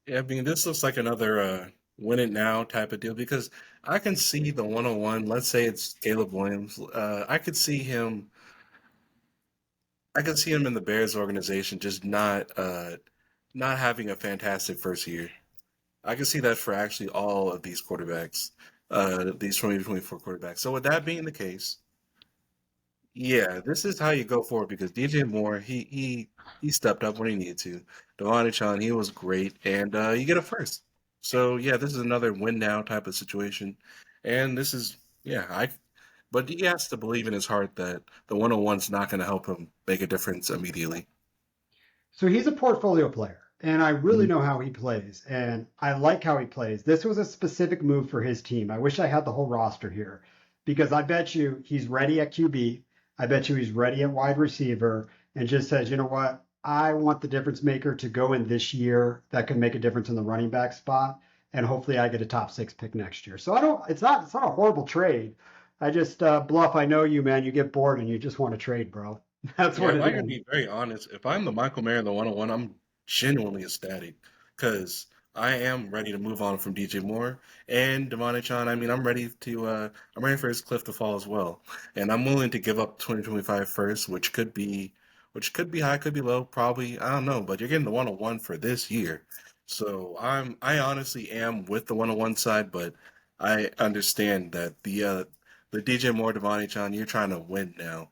Yeah, I mean, this looks like another win it now type of deal because I can see the 101. Let's say it's Caleb Williams. I could see him in the Bears organization, just not having a fantastic first year. I can see that for actually all of these quarterbacks, these 2024 quarterbacks. So with that being the case, yeah, this is how you go forward because DJ Moore, he stepped up when he needed to. Devon Chan, he was great, and you get a first. So yeah, this is another win now type of situation, and this is yeah, but he has to believe in his heart that the 101's not going to help him make a difference immediately. So he's a portfolio player, and I really Mhm. know how he plays, and I like how he plays. This was a specific move for his team. I wish I had the whole roster here because I bet you he's ready at QB. I bet you he's ready at wide receiver and just says, you know what? I want the difference maker to go in this year that can make a difference in the running back spot, and hopefully I get a top six pick next year. So I don't. It's not a horrible trade. I just Bluff. I know you, man. You get bored and you just want to trade, bro. That's Yeah, what if it I can is. be very honest, if I'm the Michael Mayer in the 101, I'm genuinely ecstatic because I am ready to move on from DJ Moore and Devon Chan. I mean, I'm ready for his cliff to fall as well. And I'm willing to give up 2025 first, which could be high, could be low, probably, I don't know, but you're getting the 101 for this year. So I honestly am with the 101 side, but I understand that the DJ Moore, Devon Chan, you're trying to win now.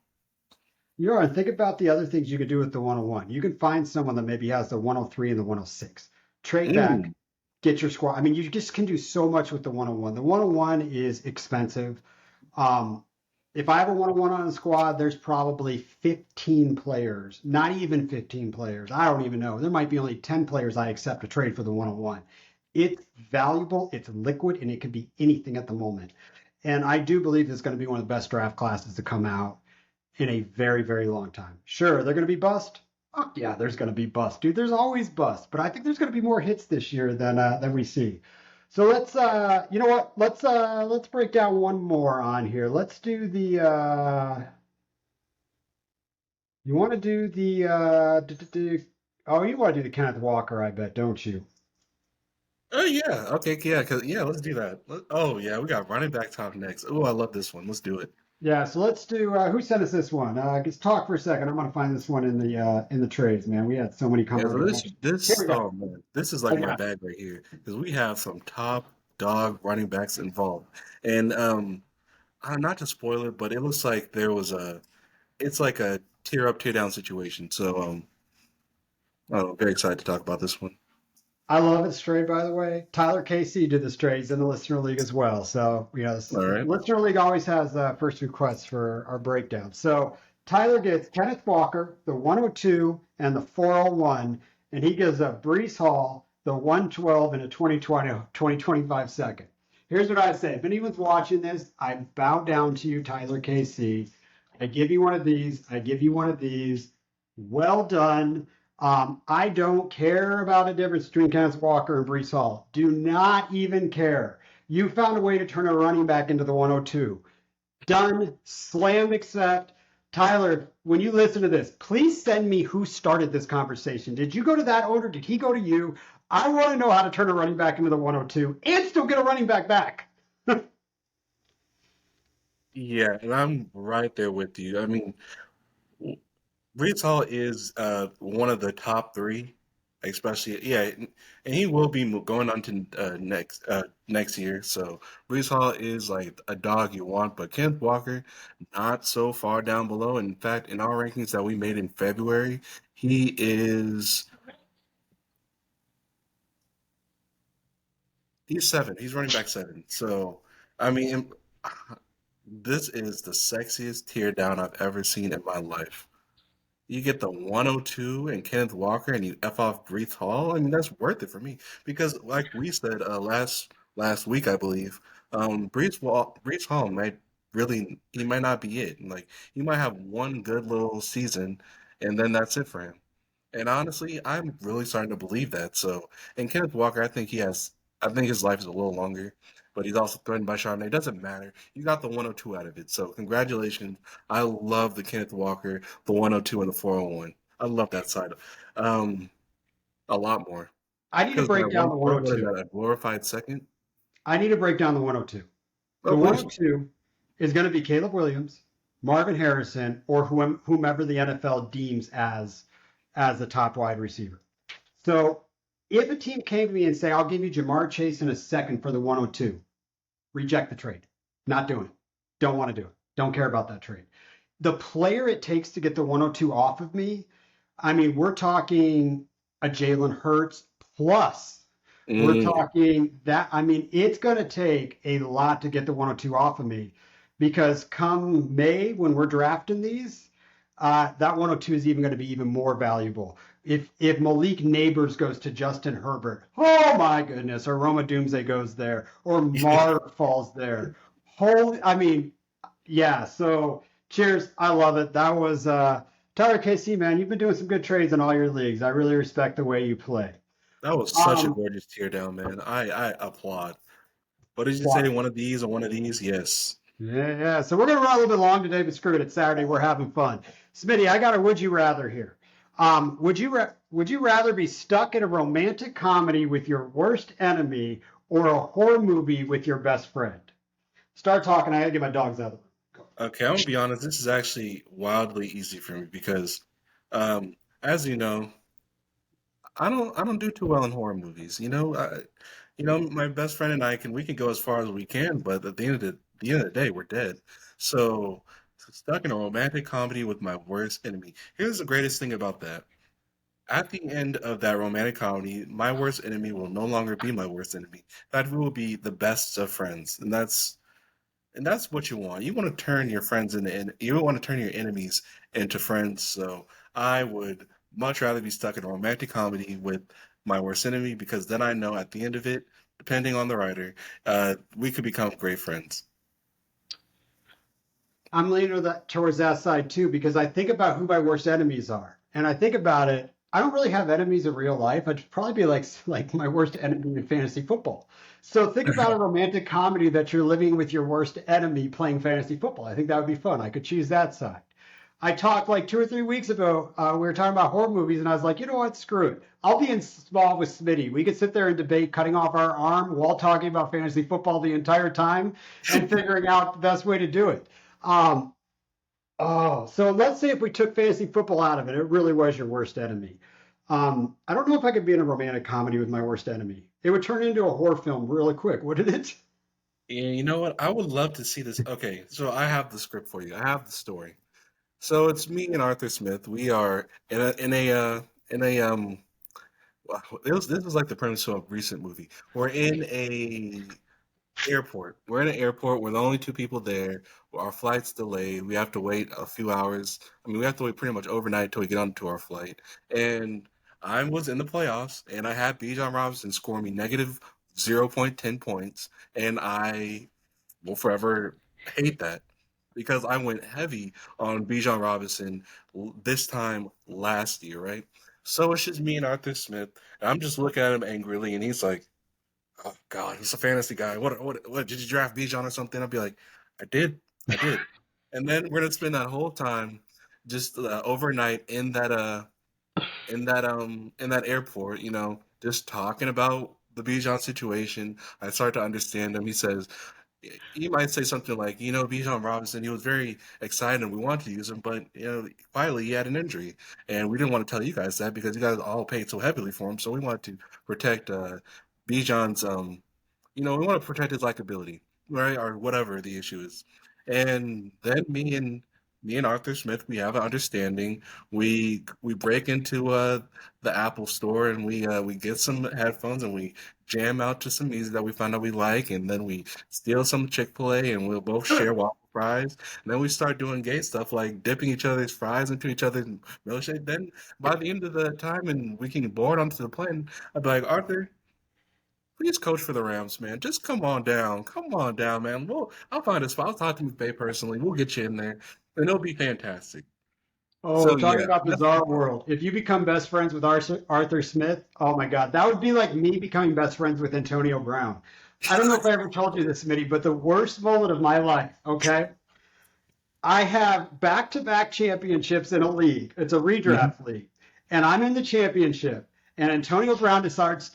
You are, and think about the other things you could do with the 101. You can find someone that maybe has the 103 and the 106. Trade back, Mm. get your squad. I mean, you just can do so much with the 101. The 101 is expensive. Um, if I have a 101 on a squad, there's probably 15 players, not even 15 players. I don't even know. There might be only 10 players I accept to trade for the 101. It's valuable, it's liquid, and it can be anything at the moment. And I do believe it's going to be one of the best draft classes to come out in a very, very long time. Sure, they're going to be bust. Oh, yeah, there's going to be bust, dude. There's always bust, but I think there's going to be more hits this year than we see. So you know what? Let's break down one more on here. Let's do the. You want to do the. Oh, you want to do the Kenneth Walker? I bet, don't you? Oh yeah, okay, yeah, yeah, let's do that. Oh yeah, we got running back top next. Oh, I love this one. Let's do it. Yeah. So let's do. Who sent us this one? Let's talk for a second. I'm going to find this one in the trades, man. We had so many come Yeah, our so this direction. Here this we go. oh man, this is like I my got bag right here because we have some top dog running backs involved, and not to spoil it, but it looks like it's like a tear up, tear down situation. So I'm very excited to talk about this one. I love it straight, by the way. Tyler Casey did the strays in the Listener League as well. So, All right. Listener League always has first requests for our breakdown. So, Tyler gets Kenneth Walker, the 102, and the 401. And he gives a Brees Hall, the 112, and a 2025 second. Here's what I say. If anyone's watching this, I bow down to you, Tyler Casey. I give you one of these. I give you one of these. Well done. I don't care about a difference between Kenneth Walker and Brees Hall. Do not even care. You found a way to turn a running back into the 102. Done. Slam accept. Tyler, when you listen to this, please send me who started this conversation. Did you go to that owner? Did he go to you? I want to know how to turn a running back into the 102 and still get a running back back. Yeah, and I'm right there with you. I mean, Brees Hall is one of the top three, especially yeah, and he will be going on to next year. So Brees Hall is like a dog you want, but Kenneth Walker not so far down below. In fact, in our rankings that we made in February, he is he's seven. He's running back seven. So I mean, this is the sexiest tear down I've ever seen in my life. You get the 102 and Kenneth Walker, and you f off Brees Hall. I mean, that's worth it for me because, like we said last week, I believe, Brees Hall might really he might not be it. Like he might have one good little season, and then that's it for him. And honestly, I'm really starting to believe that. So, and Kenneth Walker, I think his life is a little longer, but he's also threatened by Charbonnet. It doesn't matter. You got the 102 out of it. So, congratulations. I love the Kenneth Walker, the 102 and the 401. I love that side a lot more. I need to Because that break down the what is 102. that, a glorified second? I need to break down the 102. The Of course. 102 is going to be Caleb Williams, Marvin Harrison, or whomever the NFL deems as the top wide receiver. So if a team came to me and say, I'll give you Jamar Chase in a second for the 102, reject the trade. Not doing it. Don't want to do it. Don't care about that trade. The player it takes to get the 102 off of me, I mean, we're talking a Jalen Hurts plus. We're Mm, talking that, I mean, it's going to take a lot to get the 102 off of me because come May, when we're drafting these, that 102 is even going to be even more valuable. If Malik Neighbors goes to Justin Herbert, oh my goodness, or Roma Doomsday goes there, or yeah, Marv falls there. Holy, I mean, yeah. So cheers, I love it. That was Tyler KC, man. You've been doing some good trades in all your leagues. I really respect the way you play. that was such a Um, gorgeous tear down, man. I applaud. What did you say? Quad. One of these or one of these? Yes. Yeah, yeah. So we're gonna run a little bit long today, but screw it. It's Saturday. We're having fun. Smitty, I got a would you rather here. Would you rather be stuck in a romantic comedy with your worst enemy or a horror movie with your best friend? Start talking. I gotta get my dogs out of the room. Okay, I'm gonna be honest. This is actually wildly easy for me because, as you know, I don't do too well in horror movies. My best friend and I we can go as far as we can, but at the end of the day, we're dead. So stuck in a romantic comedy with my worst enemy. Here's the greatest thing about that. At the end of that romantic comedy, my worst enemy will no longer be my worst enemy. That will be the best of friends, and that's what you want. You want to turn your friends into you want to turn your enemies into friends. So I would much rather be stuck in a romantic comedy with my worst enemy because then I know at the end of it, depending on the writer, we could become great friends. I'm leaning towards that side too because I think about who my worst enemies are, and I think about it. I don't really have enemies in real life. I'd probably be like my worst enemy in fantasy football. So think about a romantic comedy that you're living with your worst enemy playing fantasy football. I think that would be fun. I could choose that side. I talked like 2 or 3 weeks ago. We were talking about horror movies, and I was like, you know what? Screw it. I'll be involved with Smitty. We could sit there and debate cutting off our arm while talking about fantasy football the entire time and figuring out the best way to do it. Um, Oh, so let's say if we took fantasy football out of it, it really was your worst enemy. I don't know if I could be in a romantic comedy with my worst enemy. It would turn into a horror film really quick, wouldn't it? And you know what? I would love to see this. Okay, so I have the script for you. I have the story. So it's me and Arthur Smith. We are in a wow, this was like the premise of a recent movie. We're in a airport. We're in an airport. We're the only two people there. Our flight's delayed. We have to wait a few hours. I mean, we have to wait pretty much overnight till we get onto our flight. And I was in the playoffs, and I had Bijan Robinson score me negative 0.10 points, and I will forever hate that because I went heavy on Bijan Robinson this time last year, right? So it's just me and Arthur Smith, and I'm just looking at him angrily, and he's like, "Oh God, he's a fantasy guy. What? Did you draft Bijan or something?" I'd be like, I did." And then we're gonna spend that whole time just overnight in that airport, just talking about the Bijan situation. I start to understand him. He says, he might say something like, Bijan Robinson, he was very excited and we wanted to use him, but quietly he had an injury, and we didn't want to tell you guys that because you guys all paid so heavily for him. So we wanted to protect Bijan's, we want to protect his likability, right, or whatever the issue is. And then me and Arthur Smith, we have an understanding. We break into the Apple store and we get some headphones and we jam out to some music that we find out we like, and then we steal some Chick-fil-A and we'll both share waffle fries. And then we start doing gay stuff like dipping each other's fries into each other's milkshake. Then by the end of the time and we can board onto the plane, I'd be like, Arthur, please coach for the Rams, man. Just come on down. Come on down, man. I'll find a spot. I'll talk to McVay personally. We'll get you in there. And it'll be fantastic. Oh, So talking yeah, about that's bizarre world. If you become best friends with Arthur Smith, oh my God, that would be like me becoming best friends with Antonio Brown. I don't know if I ever told you this, Smitty, but the worst moment of my life, okay? I have back-to-back championships in a league. It's a Mhm. redraft league. And I'm in the championship. And Antonio Brown decides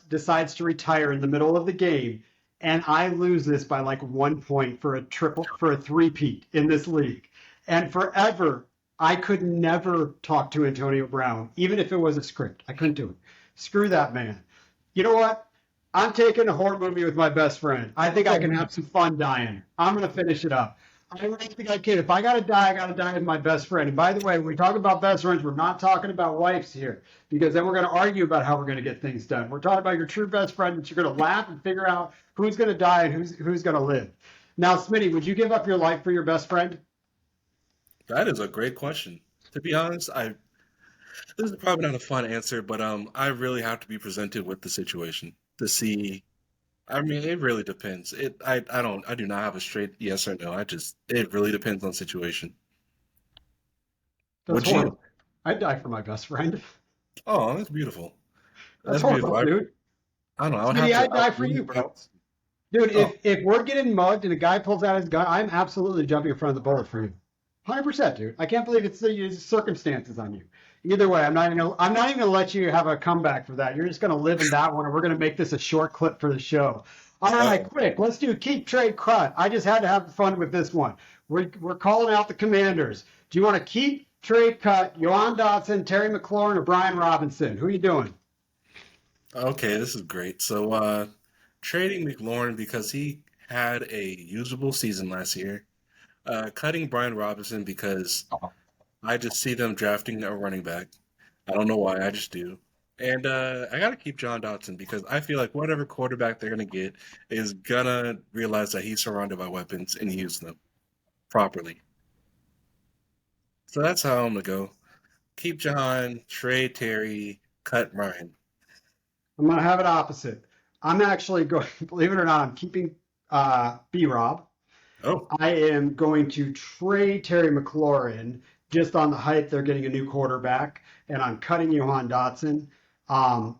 to retire in the middle of the game. And I lose this by like 1 point for a three-peat in this league. And forever, I could never talk to Antonio Brown, even if it was a script. I couldn't do it. Screw that man. You know what? I'm taking a horror movie with my best friend. I think I can have some fun dying. I'm going to finish it up. I really think I can. If I gotta die, I gotta die with my best friend. And by the way, when we talk about best friends, we're not talking about wives here, because then we're gonna argue about how we're gonna get things done. We're talking about your true best friend that you're gonna laugh and figure out who's gonna die and who's gonna live. Now, Smitty, would you give up your life for your best friend? That is a great question. To be honest, this is probably not a fun answer, but I really have to be presented with the situation to see. I mean, it really depends. I do not have a straight yes or no. It really depends on situation. That's Would you? horrible. I'd die for my best friend. Oh, that's beautiful. That's That's beautiful. horrible, dude. I don't know. Smitty, I'd I would die for really you, have bro. to. Dude, Oh, if we're getting mugged and a guy pulls out his gun, I'm absolutely jumping in front of the bullet for you. 100%, dude. I can't believe it's the circumstances on you. Either way, I'm not even gonna let you have a comeback for that. You're just gonna live in that one, and we're gonna make this a short clip for the show. All right, uh-oh. quick. Let's do keep trade cut. I just had to have fun with this one. We're calling out the Commanders. Do you want to keep trade cut Johan Dotson, Terry McLaurin, or Brian Robinson? Who are you doing? Okay, this is great. So, trading McLaurin because he had a usable season last year. Cutting Brian Robinson because I just see them drafting a running back. I don't know why, I just do. And I got to keep John Dotson because I feel like whatever quarterback they're going to get is going to realize that he's surrounded by weapons and use them properly. So that's how I'm going to go. Keep John, trade Terry, cut Ryan. I'm gonna have it opposite. I'm actually going. Believe it or not, I'm keeping B Rob. Oh, I am going to trade Terry McLaurin just on the hype they're getting a new quarterback, and I'm cutting Johan Dotson. Um,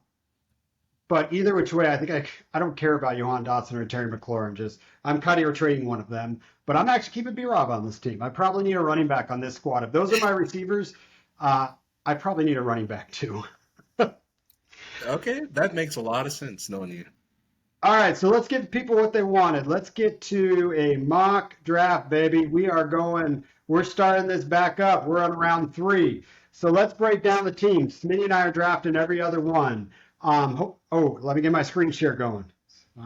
but either which way, I don't care about Johan Dotson or Terry McLaurin. Just I'm cutting or trading one of them. But I'm actually keeping B Rob on this team. I probably need a running back on this squad. If those are my receivers, uh, I probably need a running back too. okay. That makes a lot of sense knowing you. All right, so let's give people what they wanted. Let's get to a mock draft, baby. We're starting this back up. We're on round three. So let's break down the teams. Smitty and I are drafting every other one. Let me get my screen share going.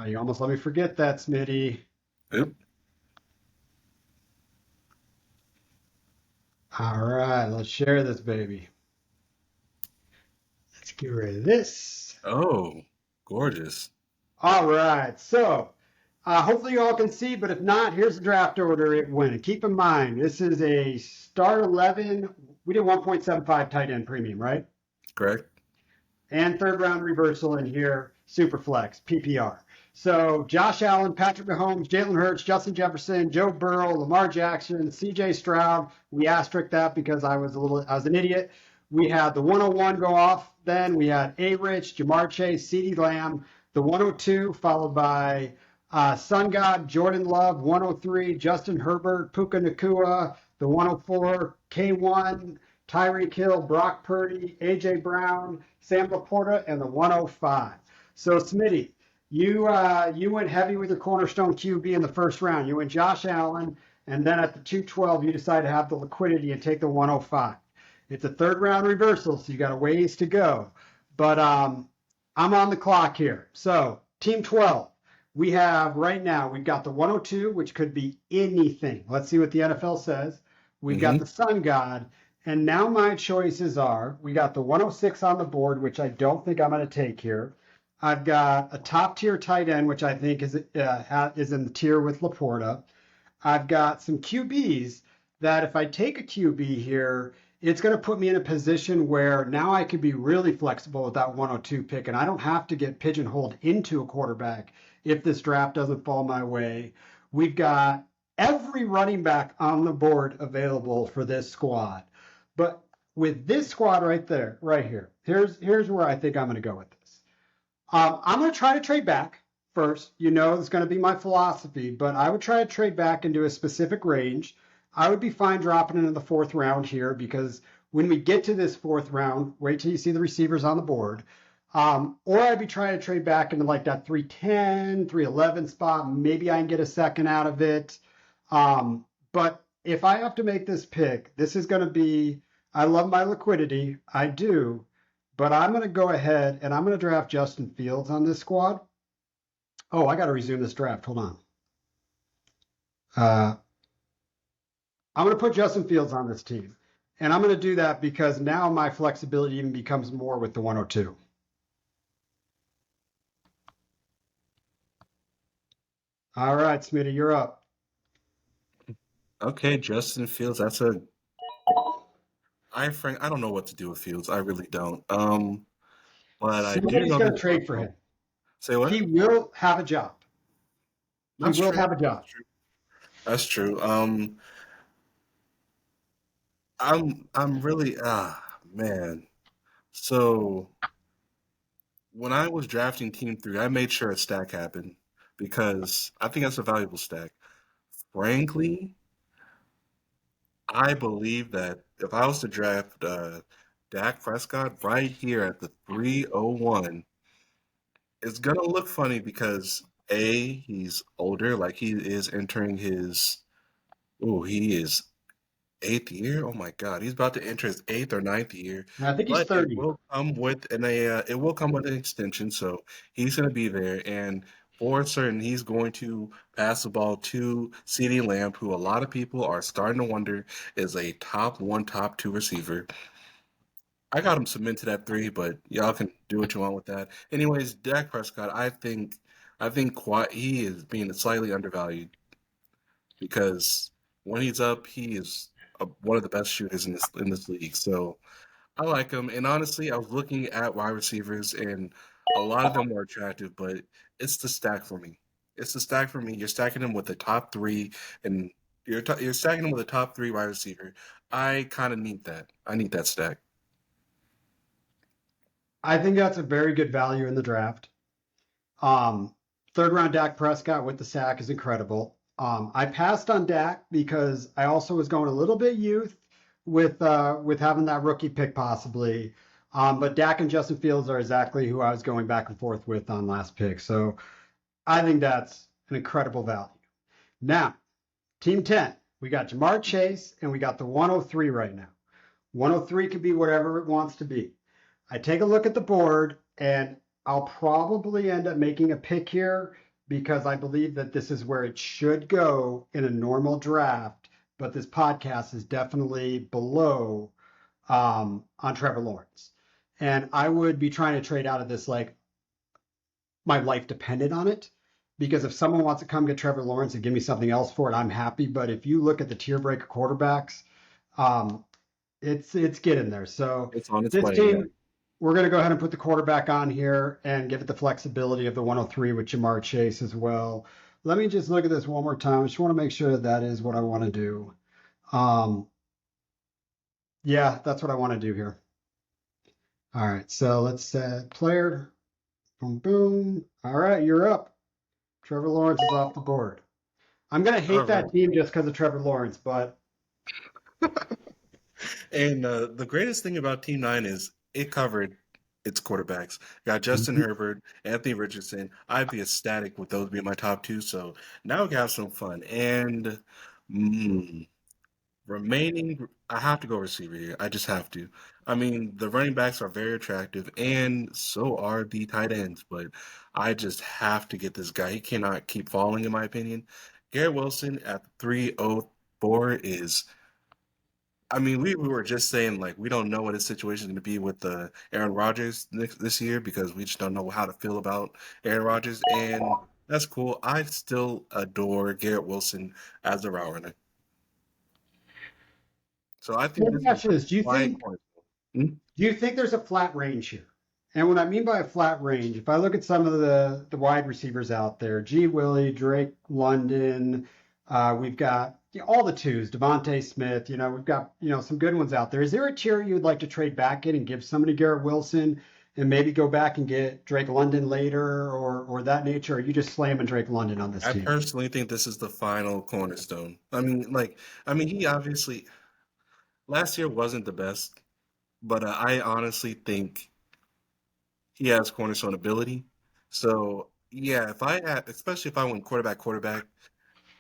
You almost let me forget that, Smitty. Oop. All right, let's share this, baby. Let's get rid of this. Oh, gorgeous. All right, so hopefully you all can see, but if not, here's the draft order it went. And keep in mind, this is a start 11. We did 1.75 tight end premium, right? Correct. And third round reversal in here, super flex, PPR. So Josh Allen, Patrick Mahomes, Jalen Hurts, Justin Jefferson, Joe Burrow, Lamar Jackson, CJ Stroud. We asterisked that because I was an idiot. We had the 101 go off. Then we had A. Rich, Jamar Chase, CeeDee Lamb, the 102, followed by Sun God, Jordan Love, 103, Justin Herbert, Puka Nakua, the 104, K1, Tyreek Hill, Brock Purdy, A.J. Brown, Sam Laporta, and the 105. So, Smitty, you went heavy with your cornerstone QB in the first round. You went Josh Allen, and then at the 212, you decided to have the liquidity and take the 105. It's a third round reversal, so you got a ways to go. But I'm on the clock here. So, Team 12, we have right now, we've got the 102, which could be anything. Let's see what the NFL says. We've got Mm-hmm. the Sun God. And now my choices are we got the 106 on the board, which I don't think I'm going to take here. I've got a top tier tight end, which I think is in the tier with Laporta. I've got some QBs that if I take a QB here, it's going to put me in a position where now I can be really flexible with that 102 pick, and I don't have to get pigeonholed into a quarterback if this draft doesn't fall my way. We've got every running back on the board available for this squad. But with this squad right there, right here, here's where I think I'm going to go with this. I'm going to try to trade back first. You know, it's going to be my philosophy, but I would try to trade back into a specific range. I would be fine dropping into the fourth round here because when we get to this fourth round, wait till you see the receivers on the board. Or I'd be trying to trade back into like that 310, 311 spot. Maybe I can get a second out of it. But if I have to make this pick, this is going to be, I love my liquidity. I do. But I'm going to go ahead and I'm going to draft Justin Fields on this squad. Oh, I got to resume this draft. Hold on. Uh, I'm going to put Justin Fields on this team. And I'm going to do that because now my flexibility even becomes more with the 102. All right, Smitty, you're up. Okay, Justin Fields. I don't know what to do with Fields. I really don't. But I do Somebody's know going that. to trade for Oh, him. say what? He will have a job. He That's will true. have a That's job. true. That's true. I'm really man. So when I was drafting Team 3, I made sure a stack happened because I think that's a valuable stack. Frankly, I believe that if I was to draft Dak Prescott right here at the 301, it's gonna look funny because he's older, like he is entering his he is eighth year. Oh my God, he's about to enter his eighth or ninth year. And I think he's But it 30. will come with it will come with an extension, so he's going to be there. And for certain, he's going to pass the ball to CeeDee Lamb, who a lot of people are starting to wonder is a top one, top two receiver. I got him cemented at three, but y'all can do what you want with that. Anyways, Dak Prescott, I think he is being slightly undervalued because when he's up, he is one of the best shooters in this league. So I like him. And honestly, I was looking at wide receivers, and a lot of them were attractive, but it's the stack for me. It's the stack for me. You're stacking him with the top three, and you're stacking him with a top three wide receiver. I kind of need that. I need that stack. I think that's a very good value in the draft. Um, Third round Dak Prescott with the sack is incredible. I passed on Dak because I also was going a little bit youth with having that rookie pick possibly. But Dak and Justin Fields are exactly who I was going back and forth with on last pick. So I think that's an incredible value. Now, Team 10, we got Jamar Chase and we got the 103 right now. 103 can be whatever it wants to be. I take a look at the board and I'll probably end up making a pick here because I believe that this is where it should go in a normal draft. But this podcast is definitely below on Trevor Lawrence. And I would be trying to trade out of this like my life depended on it. Because if someone wants to come get Trevor Lawrence and give me something else for it, I'm happy. But if you look at the tier breaker quarterbacks, um, it's getting there. So It's on its this way. Yeah. team, we're going to go ahead and put the quarterback on here and give it the flexibility of the 103 with Jamar Chase as well. Let me just look at this one more time. I just want to make sure that that is what I want to do. Um, yeah, that's what I want to do here. All right, so let's set player. Boom, boom. All right, you're up. Trevor Lawrence is off the board. I'm going to All hate right. that team just because of Trevor Lawrence, but And the greatest thing about Team 9 is it covered its quarterbacks. Got Justin Mhm. Herbert, Anthony Richardson. I'd be ecstatic with those being my top two. So now we can have some fun. And mm, remaining, I have to go receiver here. I just have to. I mean, the running backs are very attractive, and so are the tight ends. But I just have to get this guy. He cannot keep falling, in my opinion. Garrett Wilson at 304 is I mean, we were just saying like we don't know what his situation is going to be with Aaron Rodgers this year because we just don't know how to feel about Aaron Rodgers, and that's cool. I still adore Garrett Wilson as a route runner, so I think Let me this is ask you this: my cornerstone. Hmm? do you think there's a flat range here? And what I mean by a flat range, if I look at some of the wide receivers out there, G. Willie, Drake London, we've got all the twos, Devontae Smith. We've got some good ones out there. Is there a tier you'd like to trade back in and give somebody Garrett Wilson, and maybe go back and get Drake London later, or that nature? Or are you just slamming Drake London on this I team? personally think this is the final cornerstone. I mean, he obviously last year wasn't the best, but I honestly think he has cornerstone ability. So yeah, if I had, especially if I went quarterback,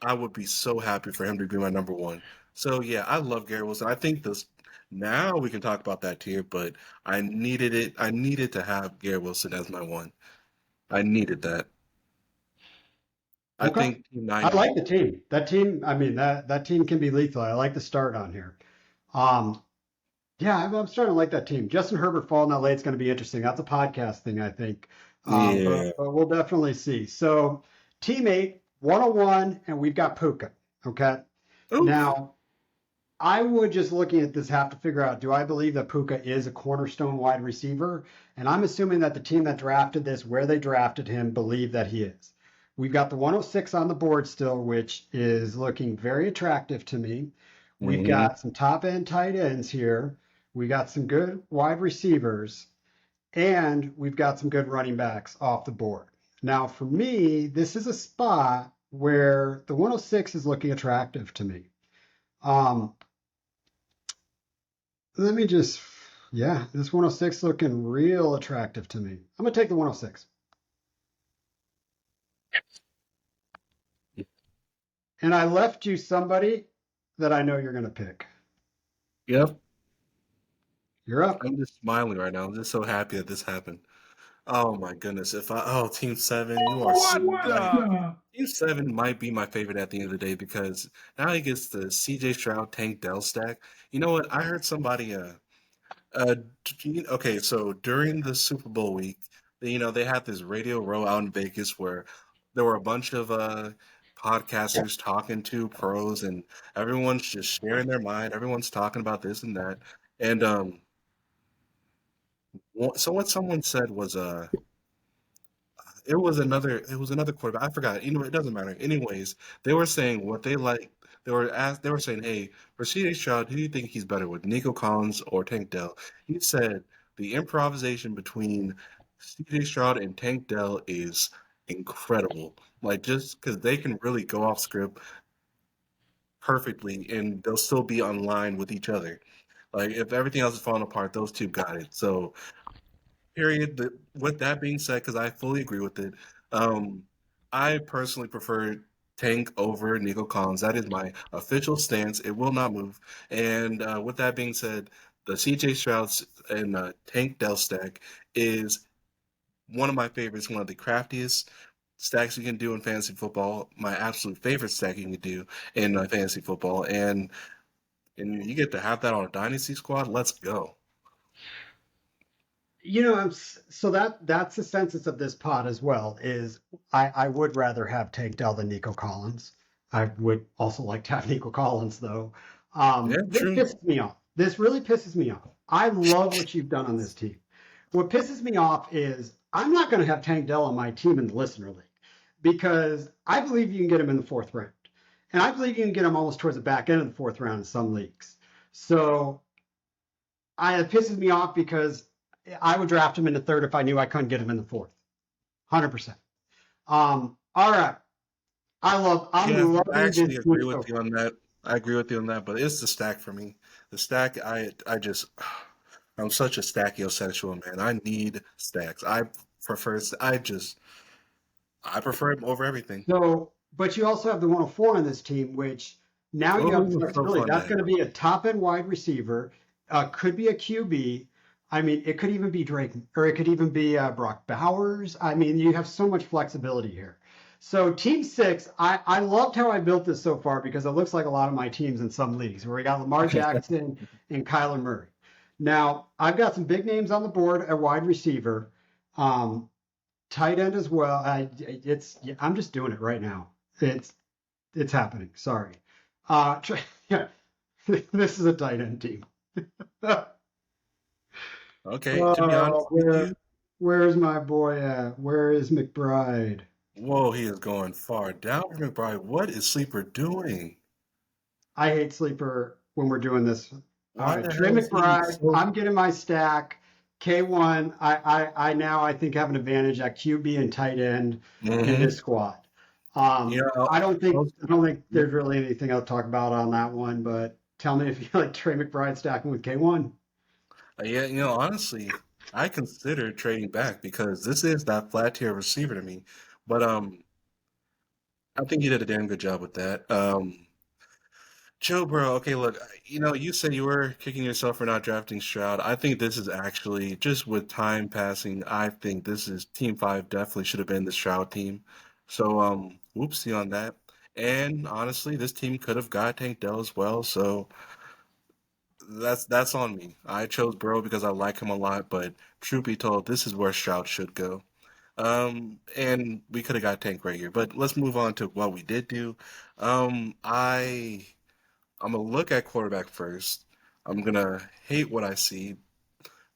I would be so happy for him to be my number one. So yeah, I love Garrett Wilson. I think this now we can talk about that tier, but I needed it. I needed to have Garrett Wilson as my one. I needed that. I Okay. think Team I 90. like the team. That team, I mean, that team can be lethal. I like the start on here. Um, Yeah, I'm starting to like that team. Justin Herbert falling out late is going to be interesting. That's a podcast thing, I think. Yeah. But we'll definitely see. So, team eight, 101, and we've got Puka. Okay. Oof. Now, I would just looking at this have to figure out, do I believe that Puka is a cornerstone wide receiver? And I'm assuming that the team that drafted this, where they drafted him, believe that he is. We've got the 106 on the board still, which is looking very attractive to me. We've Hmm. got some top end tight ends here. We got some good wide receivers, and we've got some good running backs off the board. Now, for me, this is a spot where the 106 is looking attractive to me. Um, Let me just, yeah, this 106 looking real attractive to me. I'm gonna take the 106. And I left you somebody that I know you're gonna pick. Yep. You're up. I'm just smiling right now. I'm just so happy that this happened. Oh my goodness. Team seven, you are so What right. the? Team seven might be my favorite at the end of the day because now he gets the CJ Stroud Tank Dell stack. You know what? I heard somebody okay, so during the Super Bowl week, they had this Radio Row out in Vegas where there were a bunch of podcasters talking to pros and everyone's just sharing their mind. Everyone's talking about this and that. And so what someone said was it was another quarterback. I forgot. It doesn't matter. Anyways, they were saying what they like. They were saying, hey, for CJ Stroud, who do you think he's better with, Nico Collins or Tank Dell? He said the improvisation between CJ Stroud and Tank Dell is incredible. Like just because they can really go off script perfectly and they'll still be online with each other. Like if everything else is falling apart, those two got it. So period. With that being said, because I fully agree with it, um, I personally prefer Tank over Nico Collins. That is my official stance. It will not move. And with that being said, the CJ Strouds and Tank Dell stack is one of my favorites, one of the craftiest stacks you can do in fantasy football. My absolute favorite stack you can do in fantasy football. And you get to have that on a dynasty squad. Let's go. So that's the census of this pod as well. Is I would rather have Tank Dell than Nico Collins. I would also like to have Nico Collins though. Yeah, This true. pisses me off. This really pisses me off. I love what you've done on this team. What pisses me off is I'm not going to have Tank Dell on my team in the listener league because I believe you can get him in the fourth round, and I believe you can get him almost towards the back end of the fourth round in some leagues. So it pisses me off because I would draft him in the third if I knew I couldn't get him in the fourth. 100%. All right. Yeah, I'm I loving this actually team agree with so you far. on that. I agree with you on that, but it's the stack for me. The stack, I just, I'm such a stackiosexual man. I need stacks. Prefer, I just, I prefer them over everything. So, but you also have the 104 on this team, which now you Oh, have it the was so flexibility. fun to That's have. going to be a top end wide receiver, could be a QB. I mean, it could even be Drake, or it could even be Brock Bowers. I mean, you have so much flexibility here. So team six, I loved how I built this so far because it looks like a lot of my teams in some leagues where we got Lamar Jackson and Kyler Murray. Now I've got some big names on the board at wide receiver, um, tight end as well. I'm just doing it right now. It's it's happening. Sorry. Yeah, this is a tight end team. Okay, to be honest Oh, with you, where's my boy at? Where is McBride? whoa, he is going far down for McBride. What is Sleeper doing? I hate sleeper when we're doing this. All Why right, the Trey hell is he McBride. so? I'm getting my stack. K1. I now I think have an advantage at QB and tight end in Hmm. this squad. You know, I don't think there's really anything I'll talk about on that one. But tell me if you like Trey McBride stacking with K1. yeah, honestly, I consider trading back because this is that flat tier receiver to me. But I think you did a damn good job with that. Joe, bro, okay, look, you said you were kicking yourself for not drafting Stroud. I think this is actually just with time passing. I think this is Team Five definitely should have been the Stroud team. So, whoopsie on that. And honestly, this team could have got Tank Dell as well. So that's on me. I chose Burrow because I like him a lot, but truth be told, this is where Stroud should go. And we could have got Tank right here. But let's move on to what we did do. Um, I I'm gonna look at quarterback first. I'm gonna hate what I see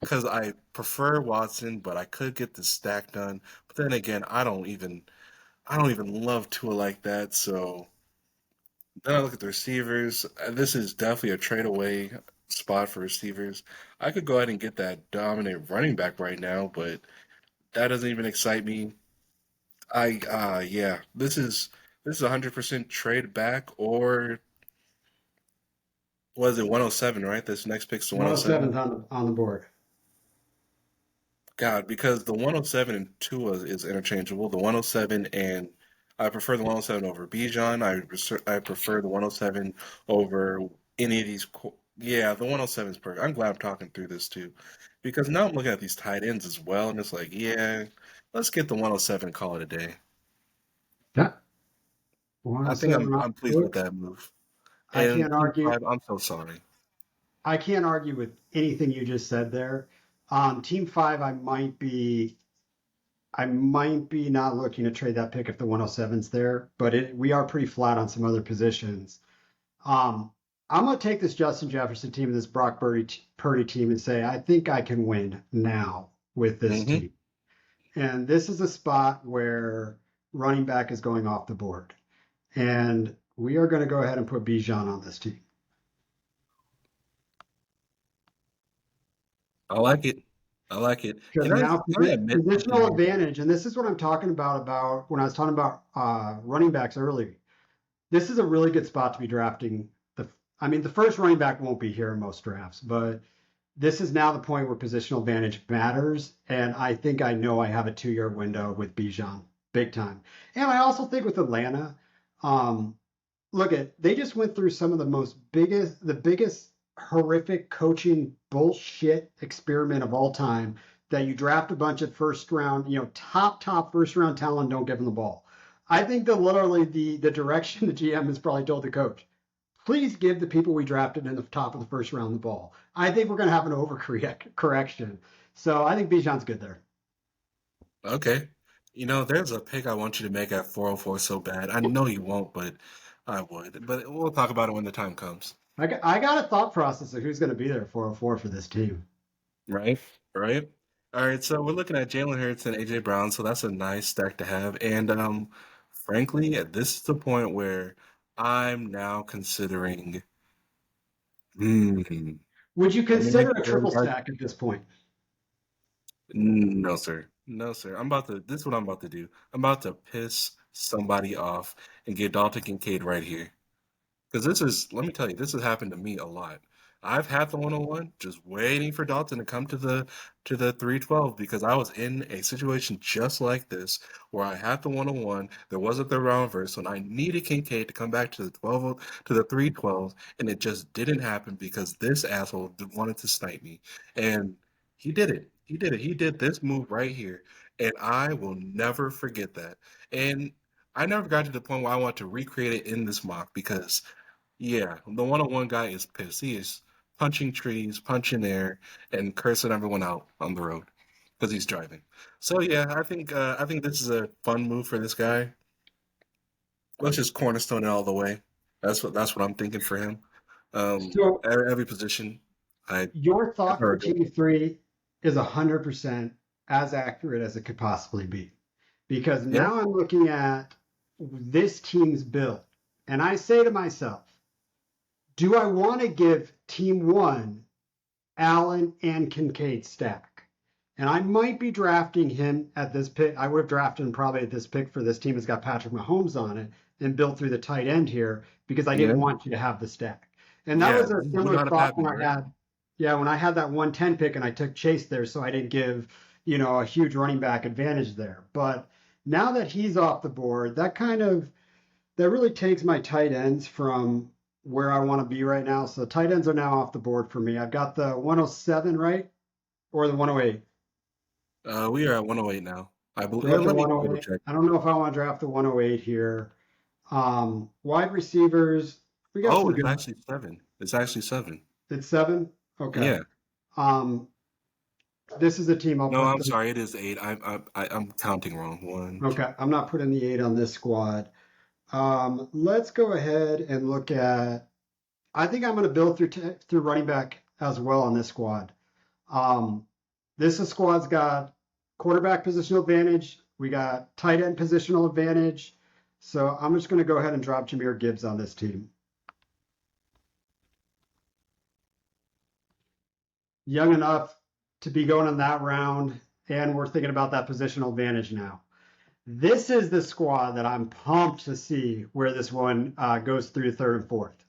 because I prefer Watson, but I could get the stack done. But then again, I don't even love Tua like that. So then I look at the receivers. This is definitely a trade away spot for receivers. I could go ahead and get that dominant running back right now, but that doesn't even excite me. Yeah, this is 100% trade back or was it 107, right? This next pick's the 107. 107th on the board. God, because the 107 and Tua is interchangeable. The 107 and I prefer the 107 over Bijan. I prefer the 107 over any of these. Yeah, the 107 is perfect. I'm glad I'm talking through this too, because now I'm looking at these tight ends as well, and it's like, yeah, let's get the 107 and call it a day. Yeah, I think 107 I'm on I'm the pleased with books. that move. I And can't Team argue. Five, I'm so sorry. I can't argue with anything you just said there. Team five, I might be not looking to trade that pick if the 107's there, but we are pretty flat on some other positions. Um, I'm going to take this Justin Jefferson team and this Purdy team and say I think I can win now with this Hmm. team. And this is a spot where running back is going off the board, and we are going to go ahead and put Bijan on this team. I like it. I like it. Because Can I now can I admit something positional here? advantage, and this is what I'm talking about when I was talking about running backs earlier. This is a really good spot to be drafting. I mean, the first running back won't be here in most drafts, but this is now the point where positional advantage matters. And I think I know I have a 2 year window with Bijan, big time. And I also think with Atlanta, um, look at they just went through some of the biggest horrific coaching bullshit experiment of all time, that you draft a bunch of first round, top first round talent, don't give them the ball. I think that literally the direction the GM has probably told the coach, please give the people we drafted in the top of the first round the ball. I think we're going to have an overcorrection. So I think Bijan's good there. Okay. There's a pick I want you to make at 404 so bad. I know you won't, but I would. But we'll talk about it when the time comes. I got a thought process of who's going to be there at 404 for this team. Right? Right? All right, so we're looking at Jalen Hurts and AJ Brown, so that's a nice stack to have. And frankly, this is the point where I'm now considering, hmm, Would you let me make consider it a really triple hard. stack at this point? No, sir. No, sir. This is what I'm about to do. I'm about to piss somebody off and get Dalton Kincaid right here. Because let me tell you, this has happened to me a lot. I've had the 101 just waiting for Dalton to come to the 312 because I was in a situation just like this where I had the 101, there wasn't the round verse, and I needed Kincaid to come back to the 312, and it just didn't happen because this asshole wanted to snipe me. And he did it. He did it. He did this move right here. And I will never forget that. And I never got to the point where I want to recreate it in this mock because yeah, the one-on-one guy is pissed. He is punching trees, punching air, and cursing everyone out on the road because he's driving. So yeah, I think this is a fun move for this guy. Let's just cornerstone it all the way. That's what I'm thinking for him. So Every position, I your thought for prefer. Team 3 is 100% as accurate as it could possibly be. Because Yeah, now I'm looking at this team's build, and I say to myself, do I want to give Team 1 Allen and Kincaid stack? And I might be drafting him at this pick. I would have drafted him probably at this pick for this team that's got Patrick Mahomes on it and built through the tight end here because I yeah, didn't want you to have the stack. And that yeah. was a Would similar not have thought when happened, I right? had, yeah, when I had that 110 pick and I took Chase there, so I didn't give, a huge running back advantage there. But now that he's off the board, that really takes my tight ends from where I want to be right now. So tight ends are now off the board for me. I've got the 107, right? Or the 108. We are at 108 now. I believe. We're at the Let me double 108. check. I don't know if I want to draft the 108 here. Wide receivers, we got Oh, some it's good. actually seven. It's actually seven. It's 7. Okay. Yeah. Um, this is a team I'll No, put I'm the. sorry. It is eight. I'm counting wrong. One, two. Okay, I'm not putting the 8 on this squad. Let's go ahead and look at. I think I'm going to build through running back as well on this squad. Um, this squad's got quarterback positional advantage. We got tight end positional advantage. So I'm just going to go ahead and drop Jahmyr Gibbs on this team. Young enough to be going in that round, and we're thinking about that positional advantage now. This is the squad that I'm pumped to see where this one goes through third and fourth.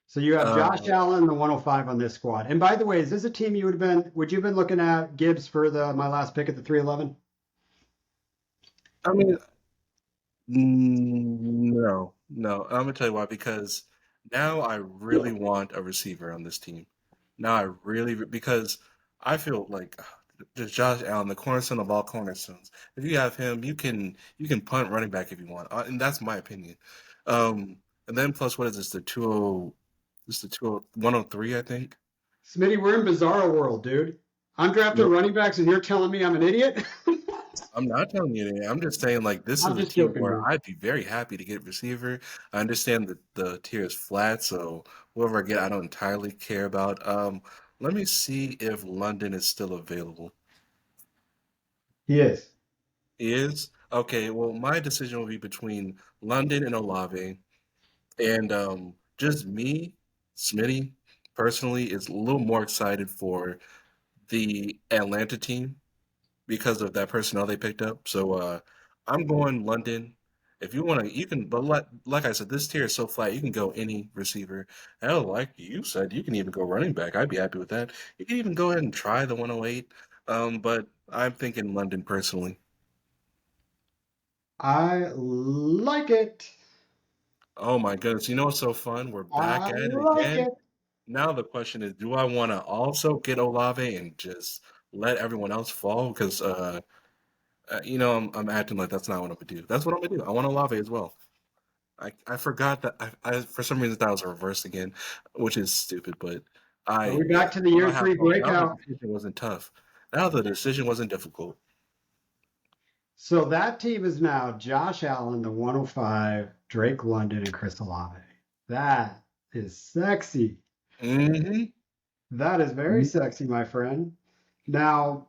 So you have Josh Uh, Allen, the 105 on this squad. And by the way, is this a team would you have been looking at Gibbs for my last pick at the 311? I mean, no, no. I'm gonna tell you why. Because now I really want a receiver on this team. Now I really because I feel like just Josh Allen, the cornerstone of all cornerstones. If you have him, you can punt running back if you want, and that's my opinion. And then plus, what is this? The 20, this the 20 103, I think. Smitty, we're in bizarro world, dude. I'm drafting No, running backs and you're telling me I'm an idiot? I'm not telling you anything. I'm just saying, like, this I'm is a just team joking, where dude. I'd be very happy to get receiver. I understand that the tier is flat, so whoever I get, I don't entirely care about. Let me see if London is still available. He is. Is okay. Well, my decision will be between London and Olave, and just me, Smitty, personally, is a little more excited for the Atlanta team because of that personnel they picked up. So I'm going London. If you want to, you can. But like I said, this tier is so flat. You can go any receiver. Hell, like you said, you can even go running back. I'd be happy with that. You can even go ahead and try the 108. But I'm thinking London personally. I like it. Oh my goodness! You know what's so fun? We're back I at it like again. it. Now the question is, do I want to also get Olave and just let everyone else fall? Because I'm acting like that's not what I'm gonna do. That's what I'm gonna do. I want Olave as well. I forgot that I for some reason that was reversed again, which is stupid. But Are we yeah, back to the now year I have 3 both. Now the breakout? decision wasn't tough. Now the decision wasn't difficult. So that team is now Josh Allen, the 105, Drake London, and Chris Olave. That is sexy. Hmm. That is very sexy, my friend. Now,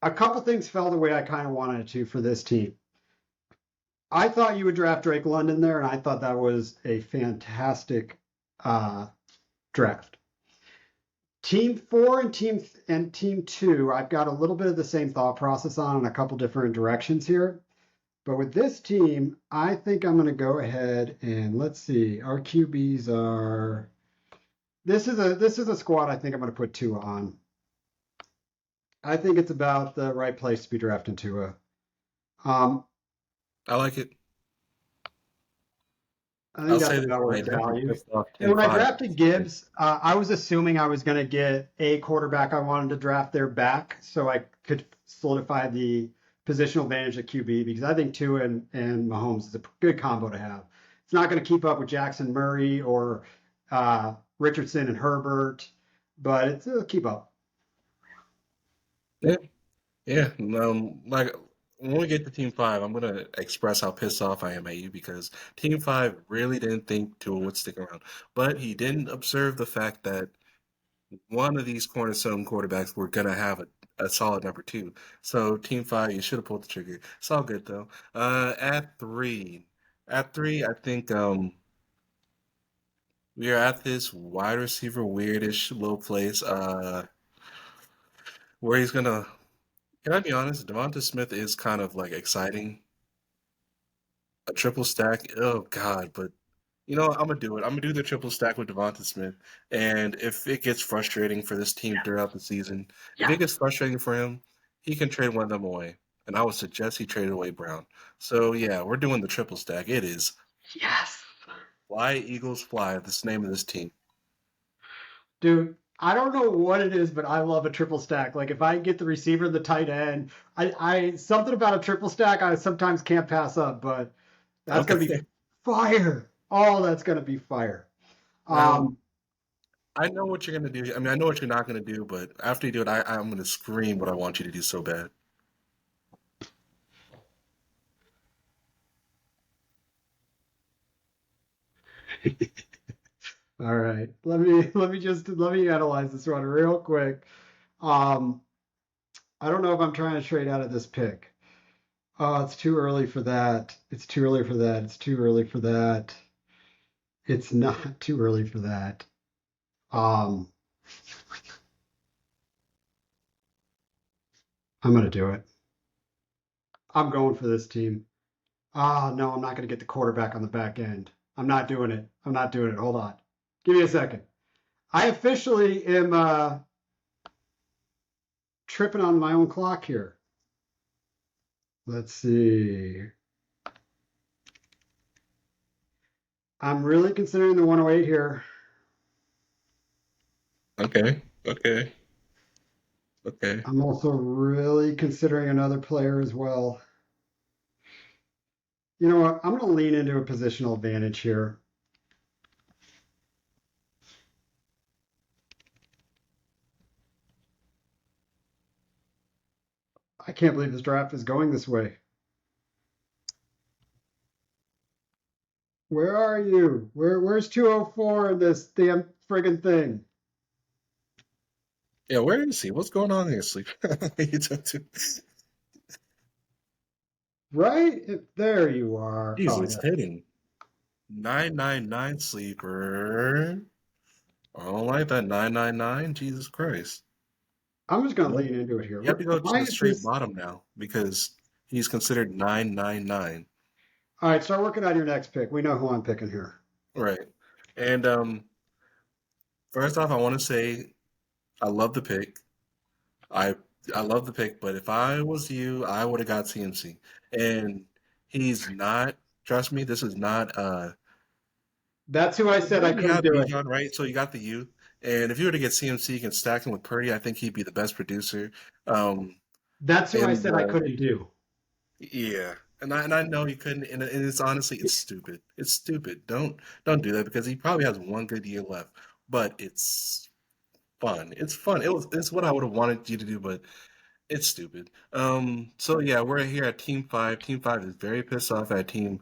a couple things fell the way I kind of wanted it to for this team. I thought you would draft Drake London there, and I thought that was a fantastic uh, draft. Team 4 and team 2, I've got a little bit of the same thought process on in a couple different directions here. But with this team, I think I'm going to go ahead and let's see. Our QBs are. This is a squad I think I'm going to put Tua on. I think it's about the right place to be drafting Tua. Um, I like it. I think I'll that's say this: about where I it's definitely valued. pissed off And ten when I five. drafted Gibbs, I was assuming I was going to get a quarterback I wanted to draft there back, so I could solidify the positional advantage at QB because I think Tua and Mahomes is a good combo to have. It's not going to keep up with Jackson Murray or Richardson and Herbert, but it'll keep up. Yeah, yeah. Like when we get to Team Five, I'm gonna express how pissed off I am at you because Team Five really didn't think Tua would stick around, but he didn't observe the fact that one of these cornerstone quarterbacks were gonna have a solid number two. So Team Five, you should have pulled the trigger. It's all good though. At three, I think we are at this wide receiver weirdish little place. Where he's gonna. Can I be honest? Devonta Smith is kind of like exciting. A triple stack. Oh God, but you know what? I'm gonna do it. I'm gonna do the triple stack with Devonta Smith. And if it gets frustrating for this team throughout the season, if Yeah. it gets frustrating for him, he can trade one of them away. And I would suggest he traded away Brown. So yeah, we're doing the triple stack. It is Yes. Fly Eagles Fly. That's the name of this team. Dude, I don't know what it is, but I love a triple stack. Like if I get the receiver, the tight end, I something about a triple stack I sometimes can't pass up, but that's gonna be Okay. fire. Oh, that's gonna be fire. Now Um, I know what you're gonna do. I mean, I know what you're not gonna do, but after you do it, I'm gonna scream what I want you to do so bad. all right. Let me analyze this one real quick. Um, I don't know if I'm trying to trade out of this pick. Oh, it's too early for that. It's too early for that. It's too early for that. It's not too early for that. Um, I'm gonna do it. I'm going for this team. Ah, no, I'm not gonna get the quarterback on the back end. I'm not doing it. I'm not doing it. Hold on. Give me a second. I officially am tripping on my own clock here. Let's see. I'm really considering the 108 here. Okay. Okay. Okay. I'm also really considering another player as well. You know what? I'm going to lean into a positional advantage here. I can't believe this draft is going this way. Where are you? Where's 204 in this damn friggin' thing? Yeah, where is he? What's going on here, Sleep? You talk to Right? There you are. Jeez, Oh it's yeah. hitting. 999 Sleeper. I don't like that 999. Jesus Christ. I'm just going to You have, lean into it here. you have to go to Why the is straight this? bottom now because he's considered 999. All right, start working on your next pick. We know who I'm picking here. Right. And first off, I want to say I love the pick. I I love the pick, but if I was you, I would have got CMC. And he's not, trust me, this is not That's who I you said I already couldn't have do it. Bijan, right? So you got the youth. And if you were to get CMC, you can stack him with Purdy. I think he'd be the best producer. Um, That's who I and said I couldn't do. yeah, and I know you couldn't. And it's honestly, it's stupid. It's stupid. Don't do that because he probably has one good year left. But it's fun. It's fun. It's what I would have wanted you to do, but it's stupid. So yeah, we're here at Team Five. Team Five is very pissed off at Team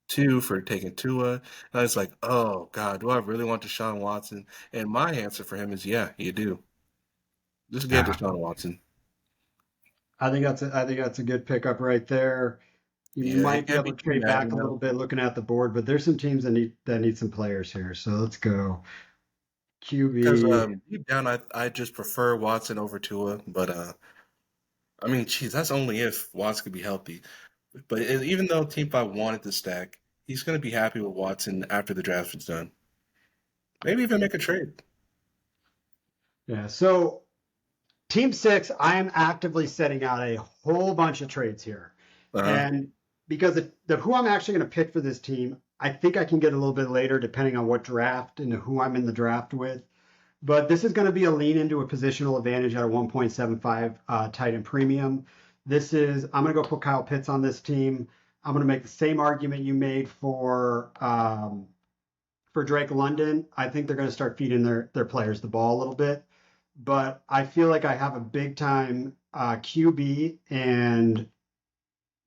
Two for taking Tua. And I was like, oh God, do I really want Deshaun Watson? And my answer for him is, yeah, you do. Just get Yeah, Deshaun Watson. I think that's a good pickup right there. You Yeah, he might be can't able be to too trade mad, back you a little know. bit looking at the board, but there's some teams that need some players here. So let's go. Because QB. deep down, I just prefer Watson over Tua. But I mean, geez, that's only if Watson could be healthy. But even though Team Five wanted to stack, he's going to be happy with Watson after the draft is done. Maybe even make a trade. Yeah. So Team Six, I am actively setting out a whole bunch of trades here. Uh-huh. And because the who I'm actually going to pick for this team, I think I can get a little bit later depending on what draft and who I'm in the draft with. But this is going to be a lean into a positional advantage at a 1.75 tight end premium. I'm going to go put Kyle Pitts on this team. I'm going to make the same argument you made for Drake London. I think they're going to start feeding their players the ball a little bit, but I feel like I have a big time QB and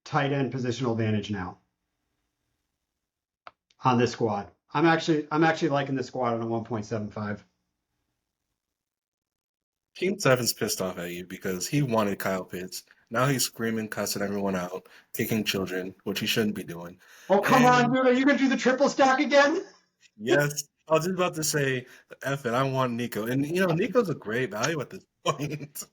tight end positional advantage now on this squad. I'm actually liking this squad on a 1.75. Team Seven's pissed off at you because he wanted Kyle Pitts. Now he's screaming, cussing everyone out, kicking children, which he shouldn't be doing. Oh, come on, And dude. Are you going to do the triple stack again? yes, I was just about to say, F it, I want Nico. And, Nico's a great value at this point.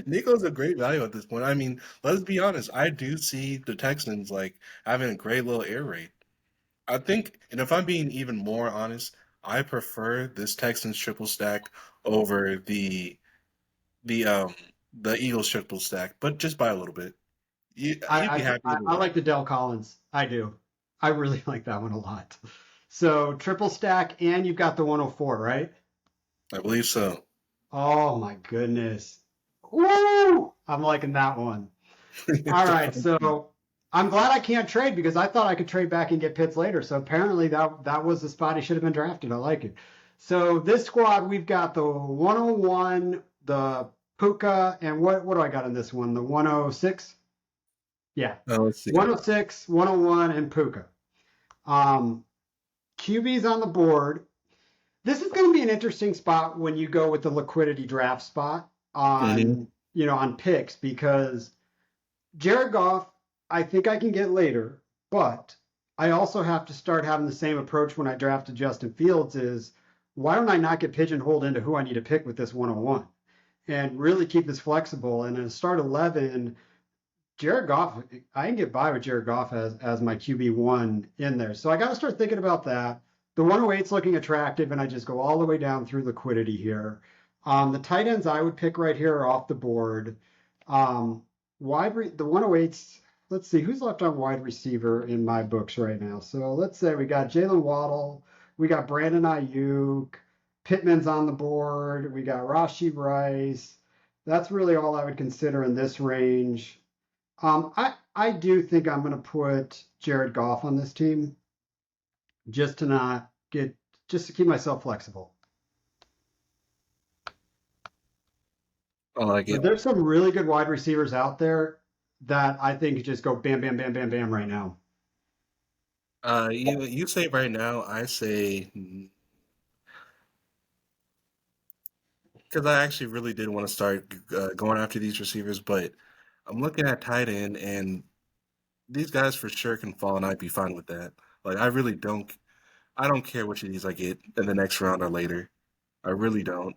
Nico's a great value at this point. I mean, let's be honest. I do see the Texans like having a great little air raid. I think, and if I'm being even more honest, I prefer this Texans triple stack over the um the Eagles triple stack, but just by a little bit. You'd I, be I happy I either I way. like the Dell Collins. I do. I really like that one a lot. So triple stack, and you've got the 104, right? I believe so. Oh my goodness. Woo! I'm liking that one. All right, so I'm glad I can't trade because I thought I could trade back and get Pitts later. So apparently that was the spot he should have been drafted. I like it. So this squad, we've got the 101, the Puka, and what do I got in this one? The 106? Yeah. Let's see. 106, 101, and Puka. Um, QB's on the board. This is going to be an interesting spot when you go with the liquidity draft spot Hmm. on picks because Jared Goff, I think I can get later, but I also have to start having the same approach when I drafted Justin Fields is why don't I not get pigeonholed into who I need to pick with this 101 and really keep this flexible and in a start 11 Jared Goff, I can get by with Jared Goff as my QB1 in there. So I got to start thinking about that. The 108's looking attractive, and I just go all the way down through liquidity here. The tight ends I would pick right here are off the board. Um, the 108's, let's see, who's left on wide receiver in my books right now? So let's say we got Jalen Waddle, we got Brandon Ayuk, Pittman's on the board, we got Rashi Rice. That's really all I would consider in this range. I do think I'm going to put Jared Goff on this team just to not get just to keep myself flexible. I like But it. there's some really good wide receivers out there that I think just go bam, bam, bam, bam, bam right now. You say right now, I say because I actually really did want to start going after these receivers, but I'm looking at tight end, and these guys for sure can fall, and I'd be fine with that. Like I really don't. I don't care which of these I get in the next round or later. I really don't.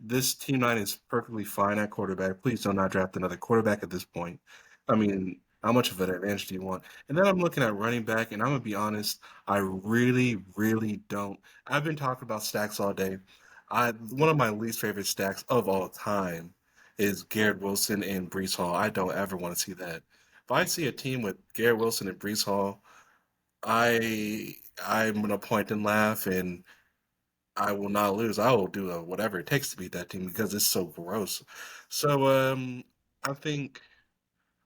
This team nine is perfectly fine at quarterback. Please do not draft another quarterback at this point. I mean, how much of an advantage do you want? And then I'm looking at running back, and I'm gonna be honest, I really, really don't. I've been talking about stacks all day. One of my least favorite stacks of all time is Garrett Wilson and Brees Hall. I don't ever want to see that. If I see a team with Garrett Wilson and Brees Hall, I'm gonna point and laugh, and I will not lose. I will do whatever it takes to beat that team because it's so gross. So I think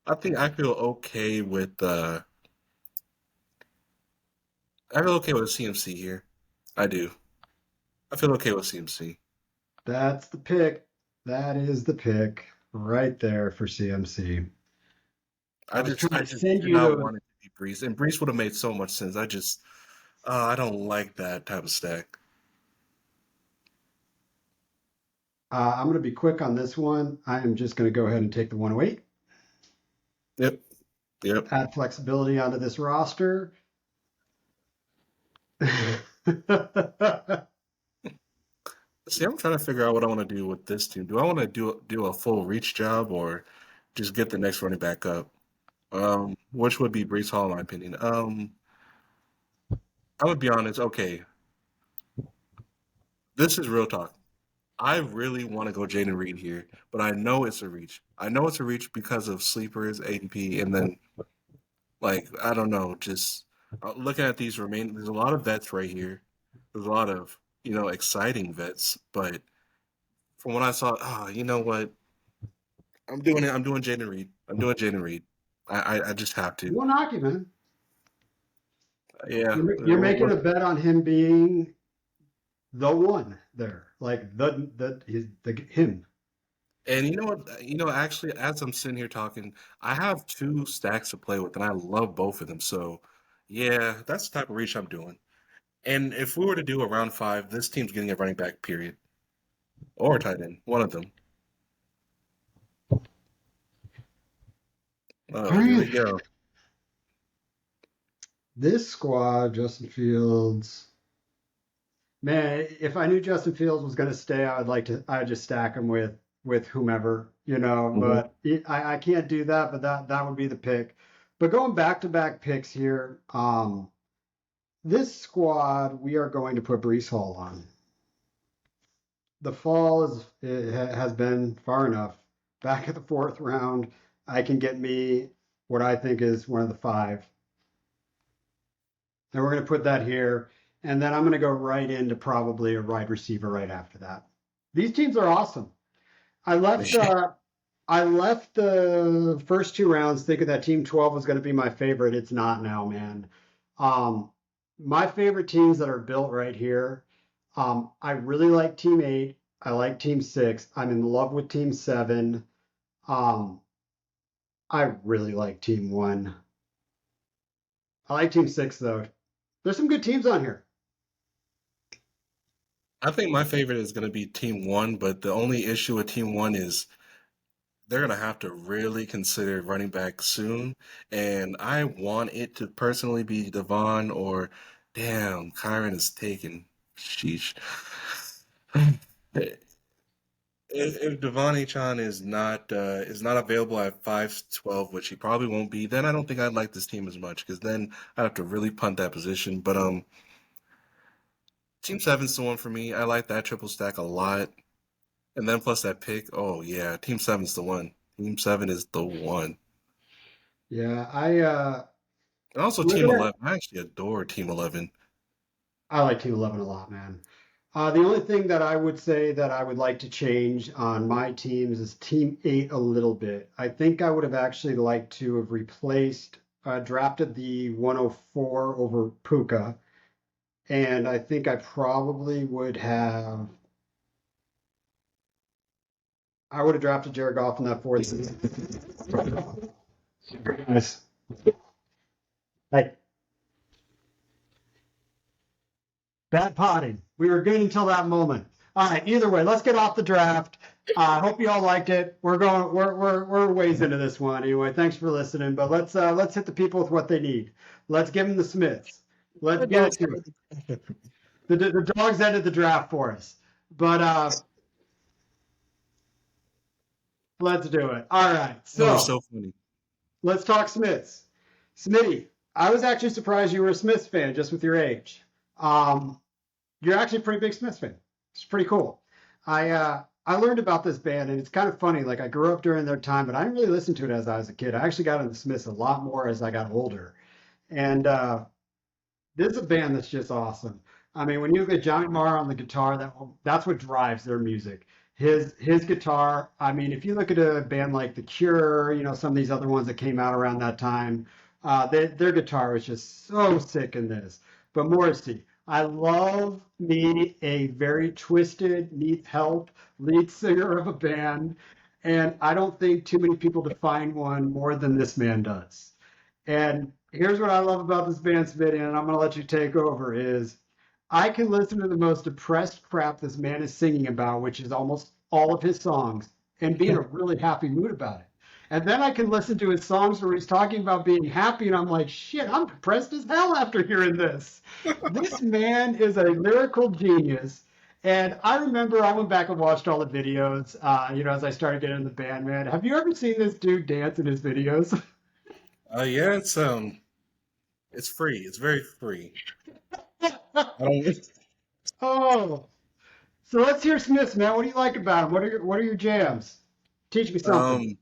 I feel okay with CMC here. I do. I feel okay with CMC. That's the pick. That is the pick right there for CMC. I was trying I to just send do you not those. want it to be Breeze, and Breeze would have made so much sense. I don't like that type of stack. I'm going to be quick on this one. I am just going to go ahead and take the 108, Yep, yep. add flexibility onto this roster. See, I'm trying to figure out what I want to do with this team. Do I want to do a full reach job or just get the next running back up? Which would be Brees Hall, in my opinion. I would be honest. Okay, this is real talk. I really want to go Jaden Reed here, but I know it's a reach. I know it's a reach because of sleepers, ADP, and then like I don't know, just looking at these remaining. There's a lot of vets right here. There's a lot of exciting vets, but from what I saw, you know what? I'm doing it. I'm doing Jaden Reed. I'm doing Jaden Reed. I just have You to. won't knock it, man. Yeah. You're making a bet on him being the one there, like the him. And you know what? Actually, as I'm sitting here talking, I have two stacks to play with, and I love both of them. So, yeah, that's the type of reach I'm doing. And if we were to do a round five, this team's getting a running back, period, or a tight end, one of them. All Oh, here right, we go. this squad, Justin Fields. Man, if I knew Justin Fields was going to stay, I'd just stack him with whomever, Hmm. but I can't do that, but that would be the pick. But going back to back picks here, this squad, we are going to put Brees Hall on. The fall has been far enough. Back at the fourth round, I can get me what I think is one of the five. And we're going to put that here. And then I'm going to go right into probably a wide receiver right after that. These teams are awesome. I left uh, I left the first two rounds thinking that Team 12 was going to be my favorite. It's not now, man. Um, my favorite teams that are built right here. I really like Team 8. I like Team 6. I'm in love with Team 7. Um, I really like Team 1. I like Team 6 though. There's some good teams on here. I think my favorite is going to be Team One, but the only issue with Team One is they're going to have to really consider running back soon. And I want it to personally be Devon or, damn, Kyron is taken. Sheesh. If Devon Chan is not available at 5'12", which he probably won't be, then I don't think I'd like this team as much because then I'd have to really punt that position. But Team Seven's the one for me. I like that triple stack a lot. And then plus that pick, oh yeah, Team Seven's the one. Team Seven is the one. Yeah, And also Team looking at 11. I actually adore Team 11. I like Team 11 a lot, man. The only thing that I would say that I would like to change on my teams is Team 8 a little bit. I think I would have actually liked to have drafted the 104 over Puka, and I think I would have drafted Jared Goff in that fourth. Nice. Hey, bad potting. We were good until that moment. All right. Either way, let's get off the draft. I hope you all liked it. We're ways into this one anyway. Thanks for listening. But let's hit the people with what they need. Let's give them the Smiths. Let's The get dogs to it. The dogs ended the draft for us. But let's do it. All right. That was So so funny. let's talk Smiths. Smitty, I was actually surprised you were a Smiths fan just with your age. Um, you're actually a pretty big Smiths fan. It's pretty cool. I learned about this band and it's kind of funny. Like I grew up during their time, but I didn't really listen to it as I was a kid. I actually got into Smiths a lot more as I got older. And this is a band that's just awesome. I mean, when you look at Johnny Marr on the guitar, that's what drives their music. His guitar. I mean, if you look at a band like The Cure, some of these other ones that came out around that time, their guitar was just so sick in this. But Morrissey, I love me a very twisted, needs help lead singer of a band, and I don't think too many people define one more than this man does. And here's what I love about this band, Smitty, and I'm going to let you take over, is I can listen to the most depressed crap this man is singing about, which is almost all of his songs, and be in a really happy mood about it. And then I can listen to his songs where he's talking about being happy, and I'm like, shit, I'm depressed as hell after hearing this. This man is a lyrical genius. And I remember I went back and watched all the videos, as I started getting in the band, man. Have you ever seen this dude dance in his videos? Yeah, it's free. It's very free. I don't. Oh, so let's hear Smiths, man. What do you like about him? What are your jams? Teach me something. Um.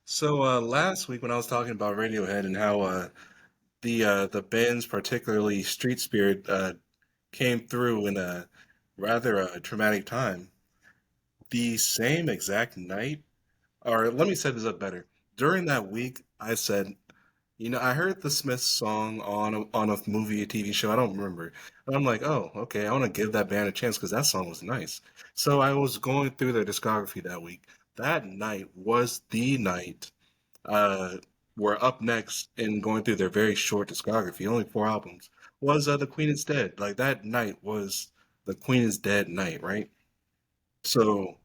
So last week when I was talking about Radiohead and how the band's particularly Street Spirit came through in a rather traumatic time. The same exact night. or let me set this up better. During that week, I said, I heard the Smiths song on a movie, a TV show. I don't remember. And I'm like, oh, okay. I want to give that band a chance because that song was nice. So I was going through their discography that week. That night was the night. Uh, were up next in going through their very short discography, only 4 albums. Was The Queen is Dead. Like that night was the Queen is Dead night, right? So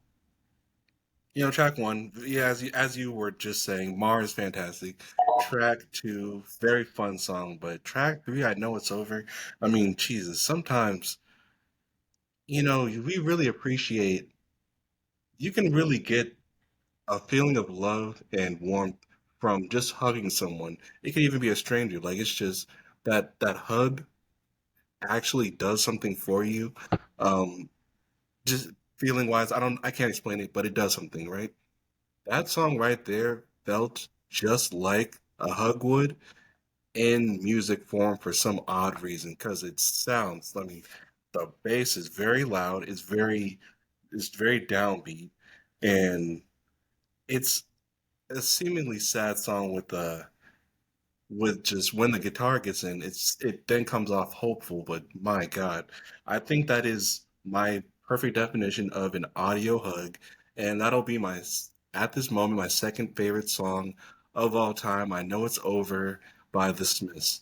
track one, yeah, as you were just saying, Mars fantastic. Track two, very fun song, but track three, I know it's over. I mean, Jesus, sometimes, we really appreciate, you can really get a feeling of love and warmth from just hugging someone. It can even be a stranger. Like it's just that hug actually does something for you. Um, just feeling wise, I can't explain it, but it does something, right? That song right there felt just like a hug would in music form for some odd reason because it sounds, I mean, the bass is very loud, it's very downbeat, and it's a seemingly sad song with just when the guitar gets in, it then comes off hopeful, but my God, I think that is my perfect definition of an audio hug, and that'll be at this moment, my second favorite song of all time. I Know It's Over by The Smiths.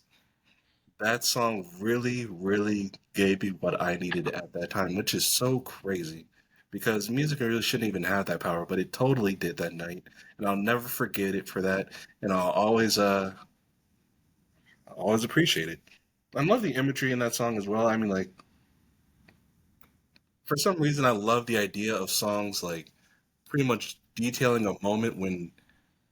That song really, really gave me what I needed at that time, which is so crazy because music really shouldn't even have that power, but it totally did that night, and I'll never forget it for that, and I'll always appreciate it. I love the imagery in that song as well. I mean, like, for some reason, I love the idea of songs like pretty much detailing a moment when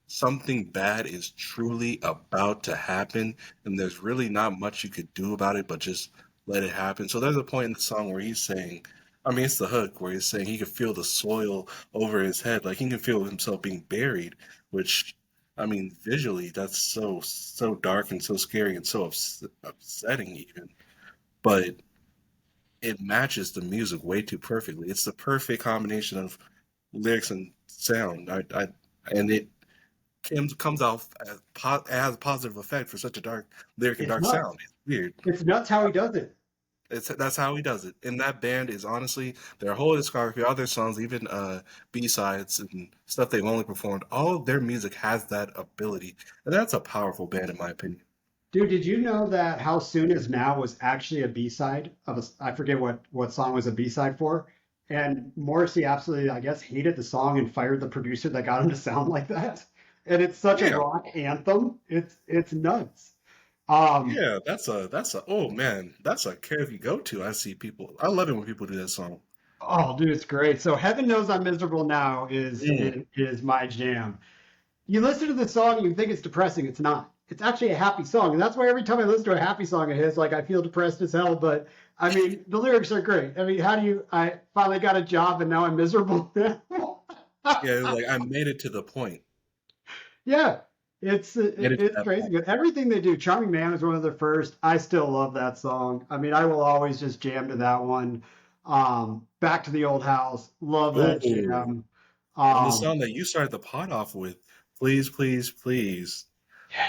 something bad is truly about to happen, and there's really not much you could do about it but just let it happen. So there's a point in the song where he's saying, I mean, it's the hook where he's saying he could feel the soil over his head, like he can feel himself being buried, which, I mean, visually, that's so dark and so scary and so upsetting even. But it matches the music way too perfectly. It's the perfect combination of lyrics and sound. And it comes off it has a positive effect for such a dark lyric and It's dark nuts. sound. It's weird. It's nuts how he does it. That's how he does it. And that band is honestly their whole discography, all their songs, even B sides and stuff they've only performed. All of their music has that ability, and that's a powerful band in my opinion. Dude, did you know that How Soon Is Now was actually a B-side of I forget what song was a B-side for? And Morrissey absolutely, I guess, hated the song and fired the producer that got him to sound like that. And it's such a Yeah, rock anthem. It's nuts. Um, yeah, that's a oh man, that's a karaoke go to. I see people. I love it when people do that song. oh, dude, it's great. So Heaven Knows I'm Miserable Now Mm. is my jam. You listen to the song and you think it's depressing. It's not. It's actually a happy song, and that's why every time I listen to a happy song of his, like I feel depressed as hell. But I mean, the lyrics are great. I mean, how do you? I finally got a job and now I'm miserable. Yeah, like I made it to the point. Yeah, Made it to it's that crazy point. good. Everything they do. Charming Man is one of their first. I still love that song. I mean, I will always just jam to that one. Back to the Old House. Love that Ooh. jam. And the Um, song that you started the pot off with, please, please, please,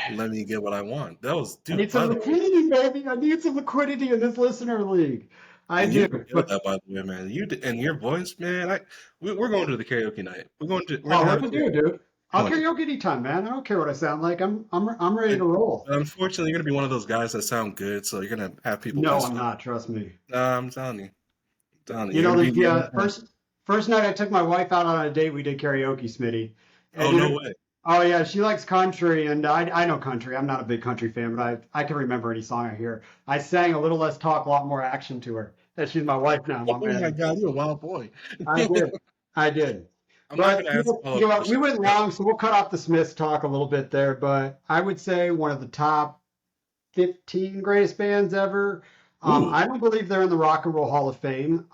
let me get what I want. That was, I dude, need by some the way, liquidity, baby. I need some liquidity in this listener league. I and you do. killed But that, by the way, man. And your voice, man. We're going to the karaoke night. We're oh, gonna what have a to do, karaoke dude? I'll doing it. karaoke anytime, man. I don't care what I sound like. I'm ready to roll. But unfortunately, you're gonna be one of those guys that sound good, so you're gonna have people No, pissed I'm off. not. Trust me. Nah, I'm telling you, You you're know, gonna be the the only one. first night I took my wife out on a date, we did karaoke, Smitty. And Oh no dude, way. oh yeah, she likes country, and I know country. I'm not a big country fan, but I can remember any song I hear. I sang a little less talk, a lot more action to her. That she's my wife now, my Oh my man. God, you're a wild boy. I did. I did. I'm not But gonna ask a you follow-up know what? We question. went Go. long, so we'll cut off the Smiths talk a little bit there. But I would say one of the top 15 greatest bands ever. Ooh. I don't believe they're in the Rock and Roll Hall of Fame.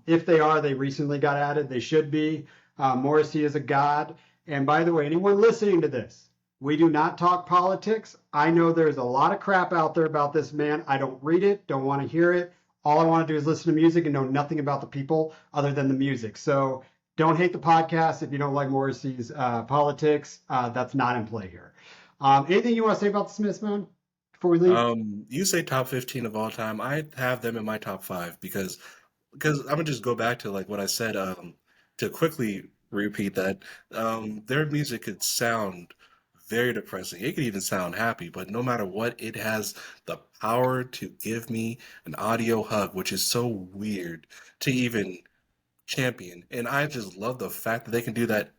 If they are, they recently got added. They should be. Morrissey is a god. And by the way, anyone listening to this, we do not talk politics. I know there's a lot of crap out there about this man. I don't read it, don't want to hear it. All I want to do is listen to music and know nothing about the people other than the music. So Don't hate the podcast if you don't like Morrissey's politics. That's not in play here. Anything you want to say about the Smiths, man, before we leave? You say top 15 of all time. I have them in my top five because I'm gonna just go back to like what I said to quickly repeat that their music could sound very depressing. It could even sound happy, but no matter what, it has the power to give me an audio hug, which is so weird to even champion. And I just love the fact that they can do that.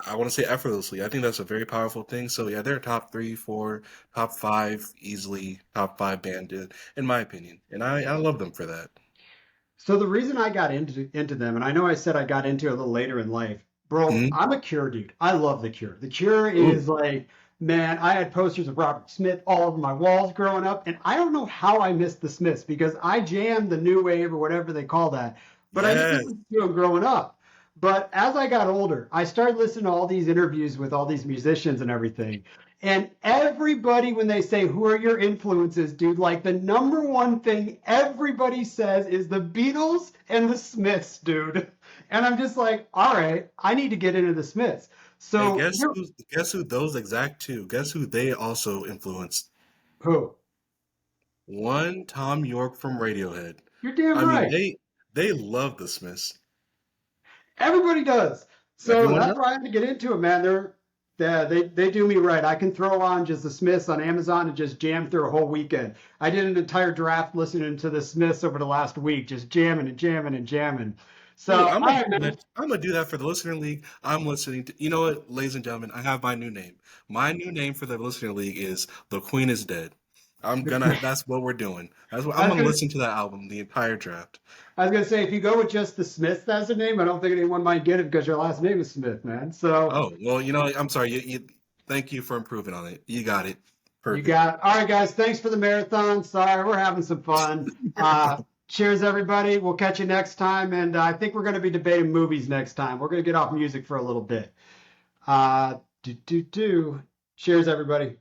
I want to say effortlessly. I think that's a very powerful thing. So yeah, they're top three, four, top five, easily top five band in my opinion, and I love them for that. So the reason I got into them, and I know I said I got into it a little later in life, bro, Mhm. I'm a Cure dude. I love the Cure. The Cure Ooh, is like, man, I had posters of Robert Smith all over my walls growing up, and I don't know how I missed the Smiths because I jammed the new wave or whatever they call that, but I didn't yes. listen to them growing up. But as I got older, I started listening to all these interviews with all these musicians and everything. And everybody, when they say, who are your influences, dude, like the number one thing everybody says is the Beatles and the Smiths, dude. And I'm just like, all right, I need to get into the Smiths. Hey, So you're guess who those exact two? Guess who they also influenced? who? One, Tom York from Radiohead. You're damn I mean, right. they love the Smiths. Everybody does. So Everyone that's does. why I had to get into it, man. They do me right. I can throw on just the Smiths on Amazon and just jam through a whole weekend. I did an entire draft listening to the Smiths over the last week, just jamming and jamming and jamming. So, Dude, all right, man. I'm gonna do that for the listener league. I'm listening to, you know what, ladies and gentlemen, I have my new name. My new name for the listener league is The Queen is Dead. That's what we're doing. I I'm was gonna gonna, listen to that album the entire draft. I was gonna say, if you go with just the Smiths as a name, I don't think anyone might get it because your last name is Smith, man. So Oh, well, you know, I'm sorry. Thank you for improving on it. You got it. you Perfect. got, all right, guys. Thanks for the marathon. Sorry, we're having some fun. Cheers, everybody. We'll catch you next time. And I think we're going to be debating movies next time. We're going to get off music for a little bit. Do. Cheers, everybody.